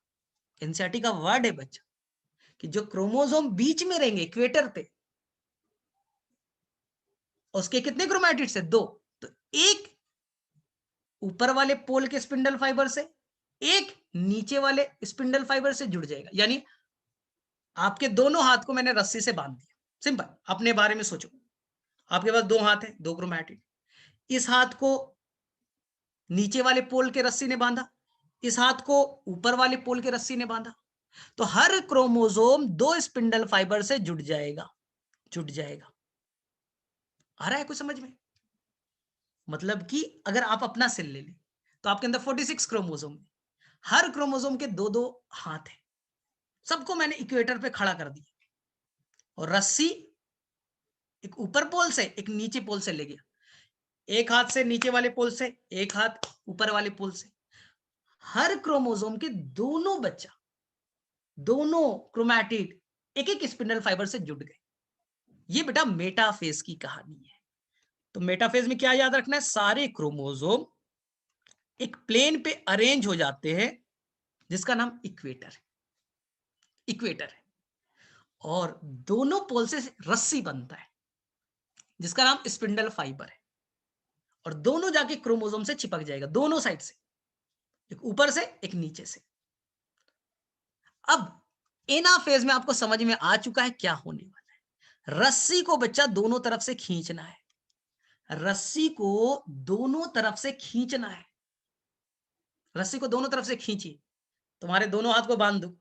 एनसीईआरटी का वर्ड है बच्चा कि जो क्रोमोसोम बीच में रहेंगे इक्वेटर पे, उसके कितने क्रोमैटिड्स है? 2। तो एक ऊपर वाले पोल के स्पिंडल फाइबर से, एक नीचे वाले स्पिंडल फाइबर से जुड़ जाएगा। यानी आपके दोनों हाथ को मैंने रस्सी से बांध दिया, सिंपल, अपने बारे में सोचो। आपके पास दो हाथ है, दो क्रोमैटिड। इस हाथ को नीचे वाले पोल के रस्सी ने बांधा, इस हाथ को ऊपर वाले पोल के रस्सी ने बांधा, तो हर क्रोमोसोम दो स्पिंडल फाइबर से जुड़ जाएगा, जुड़ जाएगा। आ रहा है कुछ समझ में? मतलब कि अगर आप अपना सेल ले लें तो आपके अंदर 46 क्रोमोसोम है, हर क्रोमोसोम के दो दो हाथ है, सबको मैंने इक्वेटर पे खड़ा कर दिया और रस्सी एक ऊपर पोल से एक नीचे पोल से ले गया, एक हाथ से नीचे वाले पोल से, एक हाथ ऊपर वाले पोल से। हर क्रोमोसोम के दोनों बच्चा, दोनों क्रोमैटिड एक एक स्पिंडल फाइबर से जुड़ गए। ये बेटा मेटाफेज की कहानी है। तो मेटाफेज में क्या याद रखना है? सारे क्रोमोसोम एक प्लेन पे अरेंज हो जाते हैं जिसका नाम इक्वेटर है, इक्वेटर है, और दोनों पोल से रस्सी बनता है जिसका नाम स्पिंडल फाइबर है, और दोनों जाके क्रोमोसोम से चिपक जाएगा, दोनों साइड से, एक ऊपर से एक नीचे से। अब एनाफेज में आपको समझ में आ चुका है क्या होने वाला है। रस्सी को बच्चा दोनों तरफ से खींचना है, रस्सी को दोनों तरफ से खींचना है, रस्सी को दोनों तरफ से खींचिए। तुम्हारे दोनों हाथ को बांध दो,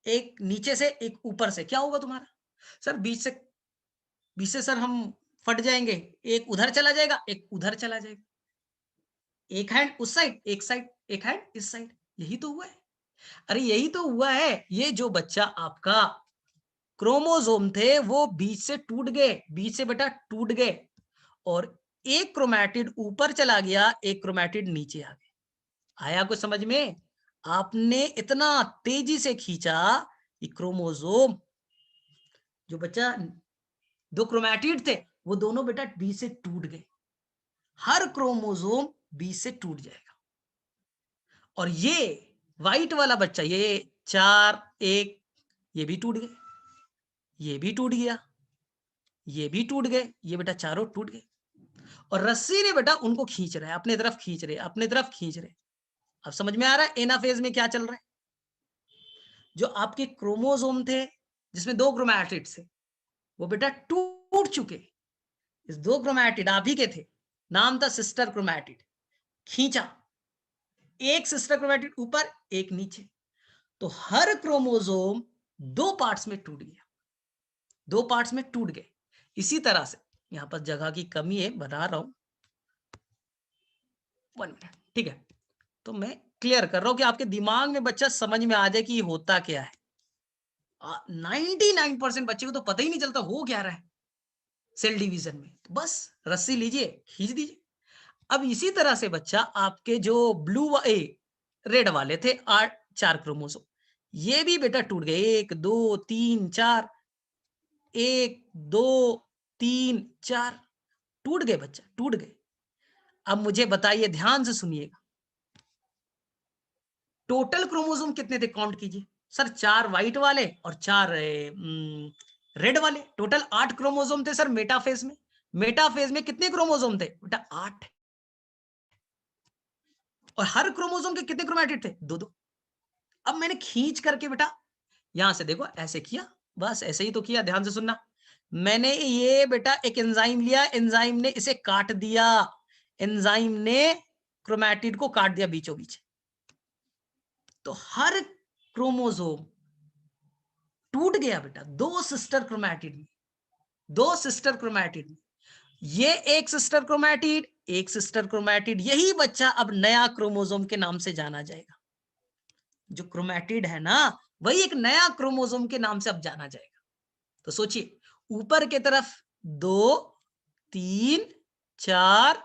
एक नीचे से एक ऊपर से, क्या होगा तुम्हारा? सर बीच से सर हम फट जाएंगे, एक उधर चला जाएगा एक उधर चला जाएगा, एक हैंड उस साइड एक साइड, एक हैंड इस साइड, यही तो हुआ है। अरे यही तो हुआ है। ये जो बच्चा आपका क्रोमोसोम थे वो बीच से टूट गए, बीच से बेटा टूट गए, और एक क्रोमैटिड ऊपर चला गया, एक क्रोमैटिड नीचे आ गया। आया कुछ समझ में? आपने इतना तेजी से खींचा कि क्रोमोसोम, जो बच्चा दो क्रोमैटिड थे वो दोनों बेटा बीच से टूट गए, हर क्रोमोसोम बीच से टूट जाएगा। और ये व्हाइट वाला बच्चा, ये 4 1, ये भी टूट गए, ये भी टूट गया, ये भी टूट गए, ये बेटा चारों टूट गए, और रस्सी ने बेटा उनको खींच रहा है, अपने तरफ खींच रहे, अपने तरफ खींच रहे। अब समझ में आ रहा है एनाफेज में क्या चल रहा है? जो आपके क्रोमोसोम थे जिसमें दो क्रोमैटिड थे वो बेटा टूट चुके। इस दो क्रोमैटिड आप ही के थे, नाम था सिस्टर क्रोमैटिड, खींचा, एक सिस्टर क्रोमैटिड ऊपर एक नीचे, तो हर क्रोमोसोम दो पार्ट्स में टूट गया, दो पार्ट्स में टूट गए। इसी तरह से यहां पर जगह की कमी है, बना रहा हूं, 1 मिनट, ठीक है। तो मैं क्लियर कर रहा हूं कि आपके दिमाग में बच्चा समझ में आ जाए कि ये होता क्या है। 99% बच्चे को तो पता ही नहीं चलता हो क्या रहा है सेल डिवीजन में। तो बस रस्सी लीजिए, खींच दीजिए। अब इसी तरह से बच्चा आपके जो रेड वाले थे 4 क्रोमोसोम, ये भी बेटा टूट गए, 1 2 3 4, 1 2 3 4, टूट गए बच्चा, टूट गए। अब मुझे बताइए, ध्यान से सुनिएगा, टोटल क्रोमोसोम कितने थे काउंट कीजिए। सर 4 व्हाइट वाले और 4 रेड वाले, टोटल 8 क्रोमोसोम थे सर मेटाफेज में। मेटाफेज में कितने क्रोमोसोम थे बेटा? 8। और हर क्रोमोसोम के कितने क्रोमैटिड थे? दो दो। अब मैंने खींच करके बेटा यहां से देखो ऐसे किया, बस ऐसे ही तो किया, ध्यान से सुनना। मैंने ये बेटा एक एंजाइम लिया, एंजाइम ने इसे काट दिया, एंजाइम ने क्रोमैटिड को काट दिया बीचों बीच, तो हर क्रोमोसोम टूट गया बेटा, दो सिस्टर क्रोमैटिड में, दो सिस्टर क्रोमैटिड में, ये एक सिस्टर क्रोमैटिड, एक सिस्टर क्रोमैटिड, यही बच्चा अब नया क्रोमोसोम के नाम से जाना जाएगा। जो क्रोमैटिड है ना, वही एक नया क्रोमोसोम के नाम से अब जाना जाएगा। तो सोचिए, ऊपर की तरफ 2 3 4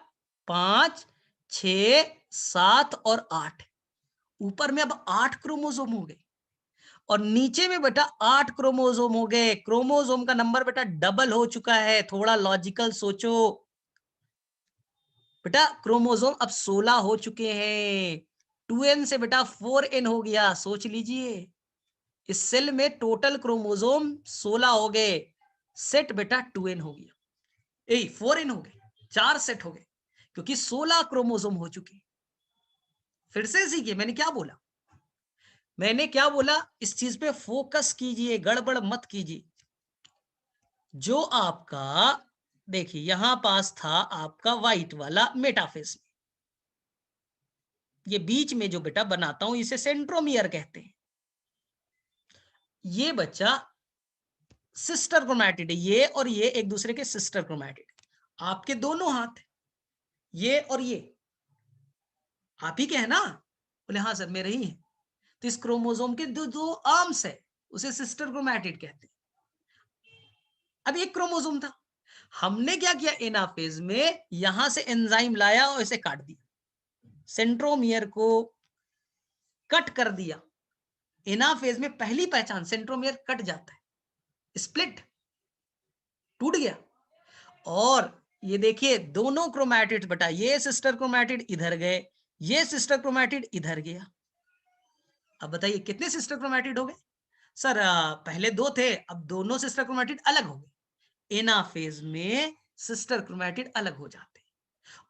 5 6 7 और 8, ऊपर में अब 8 क्रोमोसोम हो गए, और नीचे में बेटा 8 क्रोमोसोम हो गए। क्रोमोसोम का नंबर बेटा डबल हो चुका है। थोड़ा लॉजिकल सोचो बेटा, क्रोमोसोम अब 16 हो चुके हैं, 2n से बेटा 4n हो गया। सोच लीजिए, इस सेल में टोटल क्रोमोसोम 16 हो गए, सेट बेटा 2n हो गया, 4n हो गए, 4 सेट हो गए, क्योंकि 16 क्रोमोसोम हो चुके। फिर से सीखिए मैंने क्या बोला, मैंने क्या बोला, इस चीज पे फोकस कीजिए, गड़बड़ मत कीजिए। जो आपका देखिए यहां पास था आपका व्हाइट वाला मेटाफेज, ये बीच में जो बेटा बनाता हूं इसे सेंट्रोमियर कहते हैं। ये बच्चा सिस्टर क्रोमैटिड है, ये और ये एक दूसरे के सिस्टर क्रोमैटिड। आपके दोनों हाथ, ये और ये आप ही के है ना? बोले हाँ सर मेरे ही है। तो इस क्रोमोसोम के दो दो आर्म्स है, उसे सिस्टर क्रोमैटिड कहते हैं। अब एक क्रोमोसोम था, हमने क्या किया एनाफेज में, यहां से एंजाइम लाया और इसे काट दिया, सेंट्रोमियर को कट कर दिया। एनाफेज में पहली पहचान सेंट्रोमियर कट जाता है, स्प्लिट, टूट गया। और ये देखिए दोनों क्रोमैटिड बेटा, ये सिस्टर क्रोमैटिड इधर गए, ये सिस्टर क्रोमैटिड इधर गया। अब बताइए कितने सिस्टर क्रोमैटिड हो गए? सर पहले दो थे, अब दोनों सिस्टर क्रोमैटिड अलग हो गए। एनाफेज में सिस्टर क्रोमैटिड अलग हो जाते हैं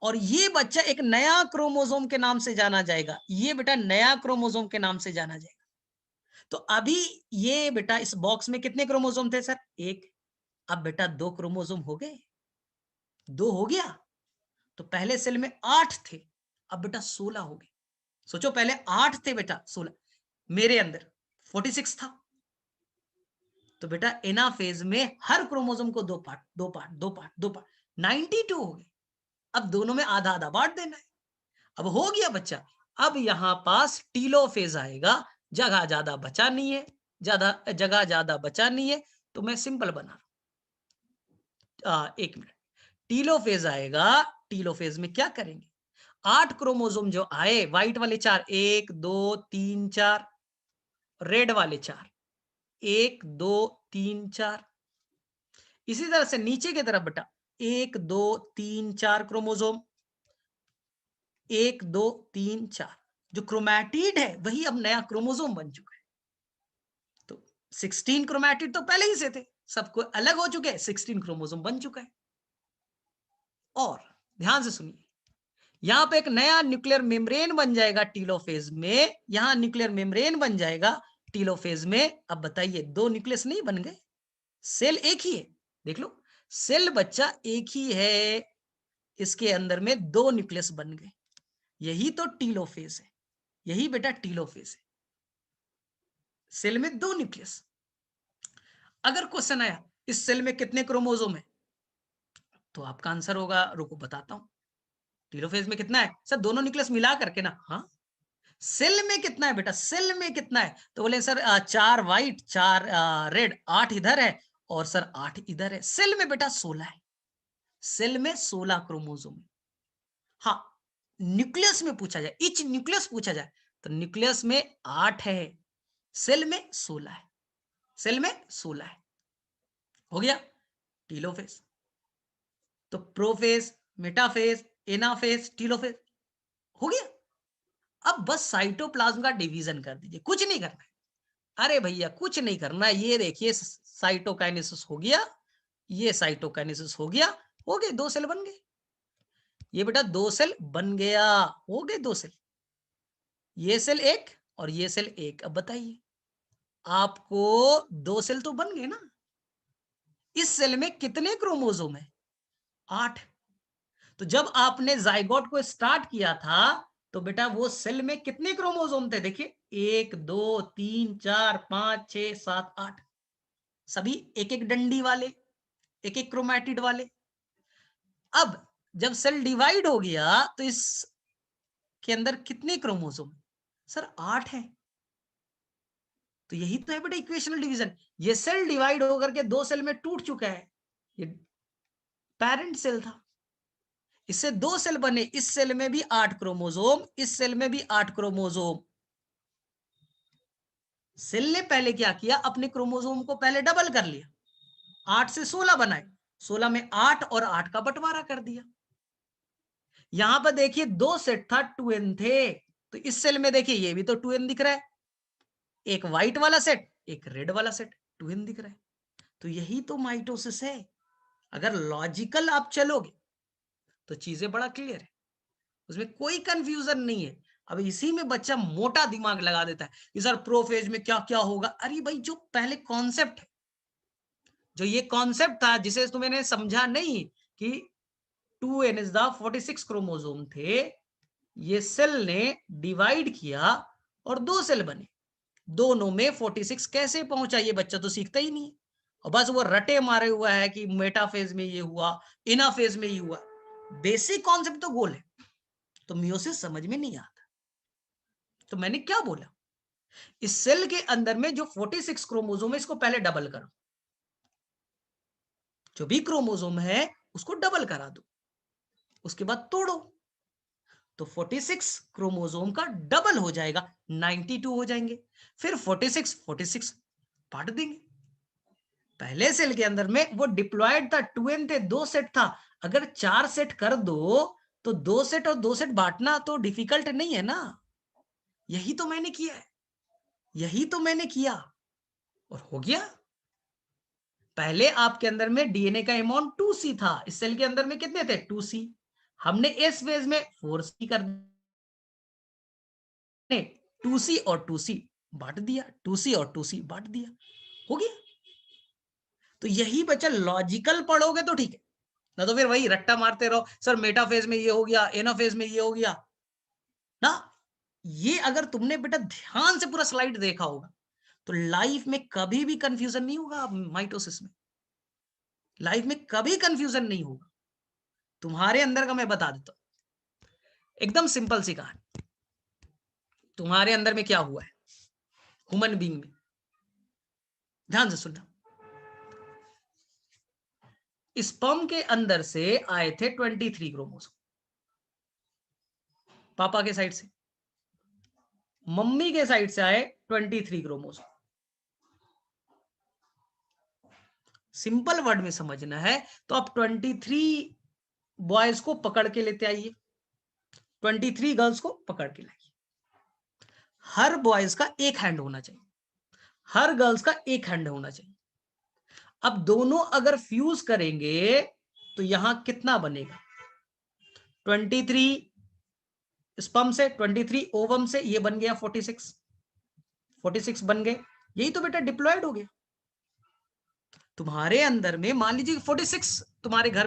और ये बच्चा एक नया क्रोमोसोम के नाम से जाना जाएगा। ये बेटा नया क्रोमोसोम के नाम से जाना जाएगा। तो अभी ये बेटा इस बॉक्स में कितने क्रोमोसोम थे सर? एक। अब बेटा दो क्रोमोसोम हो गए, दो हो गया। तो पहले सेल में 8 थे, अब बेटा 16 हो गए। सोचो पहले 8 थे बेटा, 16 मेरे अंदर 46 था। तो बेटा एनाफेज में हर क्रोमोसोम को दो पार्ट, दो पार्ट, दो पार्ट, दो पार्ट, 92 हो गए। अब दोनों में आधा आधा बांट देना है। अब हो गया बच्चा। अब यहां पास टीलोफेज आएगा, जगह ज्यादा बचा नहीं है, जगह ज्यादा बचा नहीं है, तो मैं सिंपल बना रहा हूं। एक मिनट, टीलोफेज आएगा। टीलोफेज में क्या करेंगे? 8 क्रोमोसोम जो आए, व्हाइट वाले 4, 1 2 3 4, रेड वाले 4, 1 2 3 4। इसी तरह से नीचे की तरफ बेटा 1 2 3 4 क्रोमोसोम, 1 2 3 4। जो क्रोमैटिड है वही अब नया क्रोमोसोम बन चुका है। तो 16 क्रोमैटिड तो पहले ही से थे, सबको अलग हो चुके हैं, 16 क्रोमोसोम बन चुका है। और ध्यान से सुनिए, यहां पे एक नया न्यूक्लियर मेम्ब्रेन बन जाएगा टीलोफेज में, यहां न्यूक्लियर मेम्ब्रेन बन जाएगा टीलोफेज में। अब बताइए दो न्यूक्लियस नहीं बन गए? सेल एक ही है, देख लो, सेल बच्चा एक ही है, इसके अंदर में दो न्यूक्लियस बन गए। यही तो टीलोफेज है, यही बेटा टीलोफेज है, सेल में दो न्यूक्लियस। अगर क्वेश्चन आया इस सेल में कितने क्रोमोसोम है, तो आपका आंसर होगा, रुको बताता हूं, टीलोफेज में कितना है सर? दोनों न्यूक्लियस मिला करके ना। हाँ, सेल में कितना है बेटा? सेल में कितना है? तो बोले सर 4 व्हाइट 4 रेड, 8 इधर है और सर 8 इधर है। सेल में बेटा 16 है, सेल में 16 क्रोमोसोम है। हाँ, न्यूक्लियस में पूछा जाए, इच न्यूक्लियस पूछा जाए, तो न्यूक्लियस में 8 है, सेल में 16 है, सेल में 16 है। हो गया टीलोफेज। तो प्रोफेज, मेटाफेज, एनाफेज, टीलोफेज हो गया। अब बस साइटोप्लाज्म का डिवीजन कर दीजिए, कुछ नहीं करना है। अरे भैया कुछ नहीं करना है, ये देखिए साइटोकाइनेसिस हो गया, ये साइटोकाइनेसिस हो गया, हो गए, दो सेल बन गए। ये बेटा दो सेल बन गया, हो गए दो सेल, ये सेल एक और ये सेल एक। अब बताइए, आपको दो सेल तो बन गए ना? इस सेल में कितने क्रोमोसोम है? 8। तो जब आपने जाइगोट को स्टार्ट किया था, तो बेटा वो सेल में कितने क्रोमोसोम थे? देखिए 1 2 3 4 5 6 7 8, सभी एक एक डंडी वाले, एक एक क्रोमैटिड वाले। अब जब सेल डिवाइड हो गया तो इस के अंदर कितने क्रोमोसोम? सर 8 है। तो यही तो है बेटा इक्वेशनल डिवीजन। ये सेल डिवाइड होकर के दो सेल में टूट चुका है, ये पेरेंट सेल था, इससे दो सेल बने, इस सेल में भी 8 क्रोमोसोम, इस सेल में भी 8 क्रोमोसोम। सेल ने पहले क्या किया, अपने क्रोमोसोम को पहले डबल कर लिया, 8 से 16 बनाए, 16 में 8 और 8 का बंटवारा कर दिया। यहां पर देखिए दो सेट था, 2n थे, तो इस सेल में देखिए ये भी तो 2n दिख रहा है, एक व्हाइट वाला सेट एक रेड वाला सेट, 2n दिख रहा है। तो यही तो माइटोसिस है। अगर लॉजिकल आप चलोगे तो चीजें बड़ा क्लियर है, उसमें कोई कंफ्यूजन नहीं है। अब इसी में बच्चा मोटा दिमाग लगा देता है कि सर प्रोफेज में क्या क्या होगा। अरे भाई जो पहले कॉन्सेप्ट है जो ये कॉन्सेप्ट था जिसे तुमने समझा नहीं कि 2n इज द 46 क्रोमोसोम थे, ये सेल ने डिवाइड किया और 2 सेल बने, दोनों में 46 कैसे पहुंचा ये बच्चा तो सीखता ही नहीं, और बस वो रटे मारे हुआ है कि मेटाफेज में ये हुआ, इनाफेज में ये हुआ। बेसिक कॉन्सेप्ट तो गोल है, तो मियोसिस समझ में नहीं आता। तो मैंने क्या बोला, इस सेल के अंदर में जो 46 क्रोमोसोम है इसको पहले डबल करो, जो भी क्रोमोसोम है उसको डबल करा दो, उसके बाद तोड़ो, तो 46 क्रोमोसोम का डबल हो जाएगा, 92 हो जाएंगे। फिर 46 बांट देंगे। पहले सेल के अंदर में वो डिप्लॉयड था, 2n थे, 2 सेट था, अगर 4 सेट कर दो तो 2 सेट और 2 सेट बांटना तो डिफिकल्ट नहीं है ना। यही तो मैंने किया है, यही तो मैंने किया और हो गया। पहले आपके अंदर में डीएनए का अमाउंट 2c था, इस सेल के अंदर में कितने थे 2c, हमने इस फेज में 4c कर 2c और 2c बांट दिया, 2c और 2c बांट दिया, हो गया। तो यही बच्चा लॉजिकल पढ़ोगे तो ठीक है, ना तो फिर वही रट्टा मारते रहो, सर मेटाफेज में ये हो गया, एनाफेज में ये हो गया ना। ये अगर तुमने बेटा ध्यान से पूरा स्लाइड देखा होगा तो लाइफ में कभी भी कंफ्यूजन नहीं होगा, माइटोसिस में लाइफ में कभी कंफ्यूजन नहीं होगा। तुम्हारे अंदर का मैं बता देता हूं, एकदम सिंपल सी कहानी। तुम्हारे अंदर में क्या हुआ है ह्यूमन बीइंग में, ध्यान से सुनना। स्पर्म के अंदर से आए थे 23 क्रोमोसोम पापा के साइड से, मम्मी के साइड से आए 23 क्रोमोसोम। सिंपल वर्ड में समझना है तो आप 23 बॉयज को पकड़ के लेते आइए, 23 गर्ल्स को पकड़ के लाइए। हर बॉयज का एक हैंड होना चाहिए, हर गर्ल्स का एक हैंड होना चाहिए। अब दोनों अगर फ्यूज करेंगे तो यहां कितना बनेगा, 23 स्पर्म से, 23 ओवम से, ये बन गया 46 बन गए। यही तो बेटा डिप्लॉयड हो गया। तुम्हारे अंदर में मान लीजिए 46, तुम्हारे घर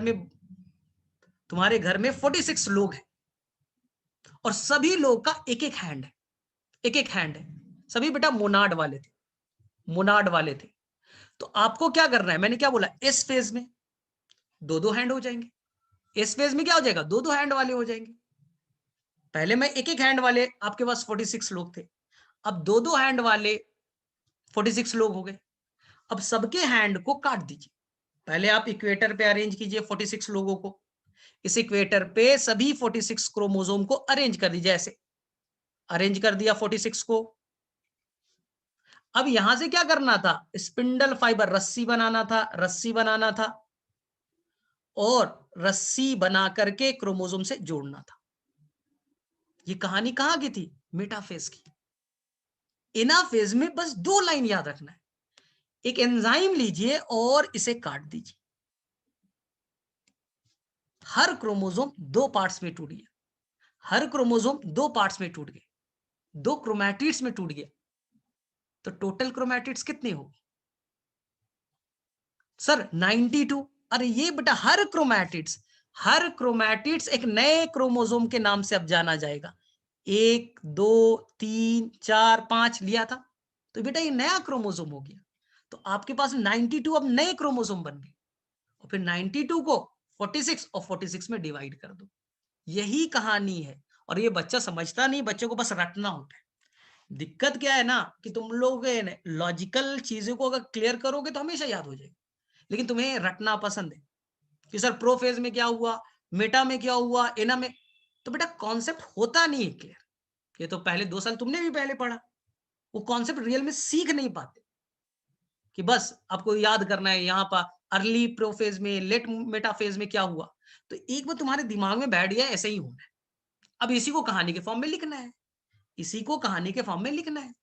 में 46 लोग हैं और सभी लोग का एक एक हैंड है, एक एक हैंड है, सभी बेटा मोनाड वाले थे, मोनाड वाले थे। तो आपको क्या करना है, मैंने क्या बोला, इस फेज में दो दो हैंड हो जाएंगे, इस फेज में क्या हो जाएगा, दो दो हैंड वाले हो जाएंगे। पहले मैं एक एक हैंड वाले, आपके पास 46 लोग थे, अब दो दो हैंड वाले 46 लोग हो गए। अब सबके हैंड को काट दीजिए, पहले आप इक्वेटर पे अरेंज कीजिए 46 लोगों को, इस इक्वेटर पे सभी 46 क्रोमोसोम को अरेंज कर दीजिए, ऐसे अरेंज कर दिया 46 को। अब यहां से क्या करना था, स्पिंडल फाइबर रस्सी बनाना था, रस्सी बनाना था और रस्सी बना करके क्रोमोसोम से जोड़ना था। ये कहानी कहां की थी, मेटाफेज की। एनाफेज में बस 2 लाइन याद रखना है, एक एंजाइम लीजिए और इसे काट दीजिए, हर क्रोमोसोम 2 पार्ट्स में टूट गया, हर क्रोमोसोम 2 पार्ट्स में टूट गए, 2 क्रोमैटिड्स में टूट गया, तो टोटल क्रोमैटिड्स कितने हो सर 92। अरे ये बेटा हर क्रोमैटिड्स एक नए क्रोमोसोम के नाम से अब जाना जाएगा, 1 2 3 4 5 लिया था, तो बेटा ये नया क्रोमोसोम हो गया। तो आपके पास 92 अब नए क्रोमोसोम बन गए, और फिर 92 को 46 और 46 में डिवाइड कर दो, यही कहानी है। और ये बच्चा समझता नहीं, बच्चे को बस रटना होता है। दिक्कत क्या है ना कि तुम लोग लॉजिकल चीजों को अगर क्लियर करोगे तो हमेशा याद हो जाएगा, लेकिन तुम्हें रटना पसंद है कि सर प्रोफेज में क्या हुआ, मेटा में क्या हुआ, एना में, तो बेटा कॉन्सेप्ट होता नहीं है क्लियर। ये तो पहले 2 साल तुमने भी पहले पढ़ा, वो कॉन्सेप्ट रियल में सीख नहीं पाते कि बस आपको याद करना है यहाँ पर अर्ली प्रोफेज में, लेट मेटाफेज में क्या हुआ, तो एक बार तुम्हारे दिमाग में बैठ गया ऐसे ही होना है। अब इसी को कहानी के फॉर्म में लिखना है, इसी को कहानी के फॉर्म में लिखना है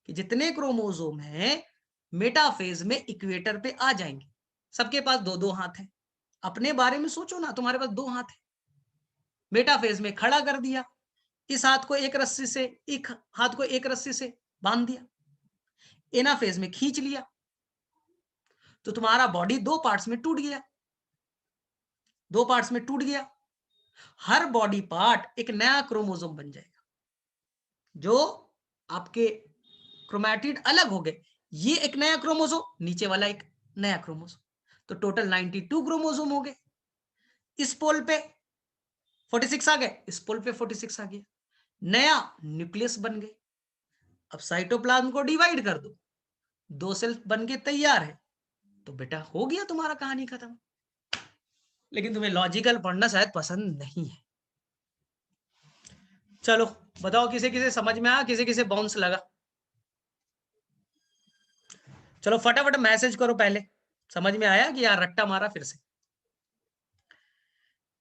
कि जितने क्रोमोसोम हैं मेटाफेज में इक्वेटर पे आ जाएंगे, सबके पास दो दो हाथ हैं। अपने बारे में सोचो ना, तुम्हारे पास 2 हाथ है, मेटाफेज में खड़ा कर दिया, इस हाथ को एक रस्सी से, एक हाथ को एक रस्सी से बांध दिया, एनाफेज में खींच लिया, तो तुम्हारा बॉडी दो पार्ट्स में टूट गया, दो पार्ट्स में टूट गया। हर बॉडी पार्ट एक नया क्रोमोसोम बन जाएगा, जो आपके क्रोमैटिड अलग हो गए, ये एक नया क्रोमोसोम, नीचे वाला एक नया क्रोमोसोम, तो टोटल 92 क्रोमोसोम हो गए। इस पोल पे 46 आ गए, इस पोल पे 46 आ गया, नया न्यूक्लियस बन गए। अब साइटोप्लाज्म को डिवाइड कर दो, दो सेल बन के तैयार है, तो बेटा हो गया तुम्हारा कहानी खत्म। लेकिन तुम्हें लॉजिकल पढ़ना शायद पसंद नहीं है। चलो बताओ, किसे किसे समझ में आया, किसे किसे बाउंस लगा? चलो फटाफट मैसेज करो पहले, समझ में आया कि यार रट्टा मारा फिर से।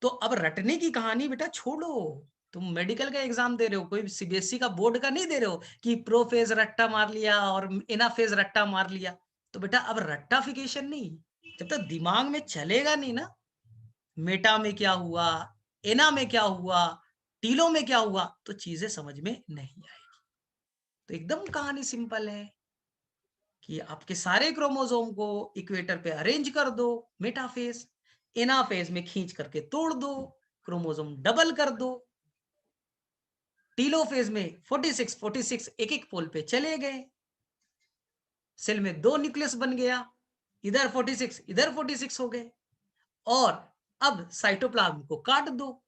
तो अब रटने की कहानी बेटा छोड़ो, तुम मेडिकल का एग्जाम दे रहे हो, कोई सीबीएसई का बोर्ड का नहीं दे रहे हो कि प्रो फेज रट्टा मार लिया और इना फेज रट्टा मार लिया। तो बेटा अब रट्टाफिकेशन नहीं, जब तक दिमाग में चलेगा नहीं ना, मेटा में क्या हुआ, एना में क्या हुआ, टीलो में क्या हुआ, तो चीजें समझ में नहीं आएगी। तो एकदम कहानी सिंपल है कि आपके सारे क्रोमोसोम को इक्वेटर पे अरेंज कर दो, मेटाफेज, एनाफेज में खींच करके तोड़ दो, क्रोमोसोम डबल कर दो, टीलोफेज में 46 एक एक पोल पे चले गए, सेल में दो न्यूक्लियस बन गया, इधर 46 इधर 46 हो गए, और अब साइटोप्लाज्म को काट दो,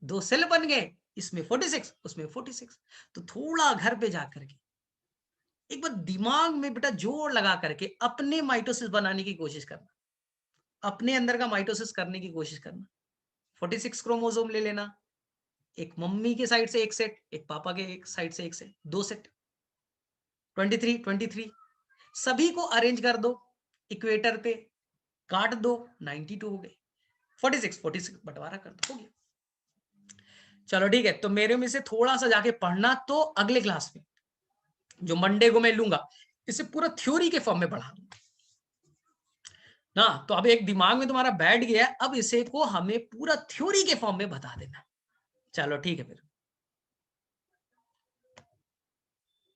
दो सेल बन गए, इसमें 46 उसमें 46। तो थोड़ा घर पे जाकर के एक बार दिमाग में बेटा जोर लगा करके अपने माइटोसिस बनाने की कोशिश करना, अपने अंदर का माइटोसिस करने की कोशिश करना। 46 क्रोमोसोम ले लेना, एक मम्मी के साइड से एक सेट, एक पापा के एक साइड से एक सेट, दो सेट, 23 सभी को अरेंज कर दो इक्वेटर पे, काट दो, 92 हो गए, 46 बंटवारा कर दो, हो गया। चलो ठीक है, तो मेरे में से थोड़ा सा जाके पढ़ना, तो अगले क्लास में जो मंडे को मैं लूंगा, इसे पूरा थ्योरी के फॉर्म में पढ़ा दूंगा ना। तो अब एक दिमाग में तुम्हारा बैठ गया, अब इसे को हमें पूरा थ्योरी के फॉर्म में बता देना। चलो ठीक है, फिर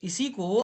इसी को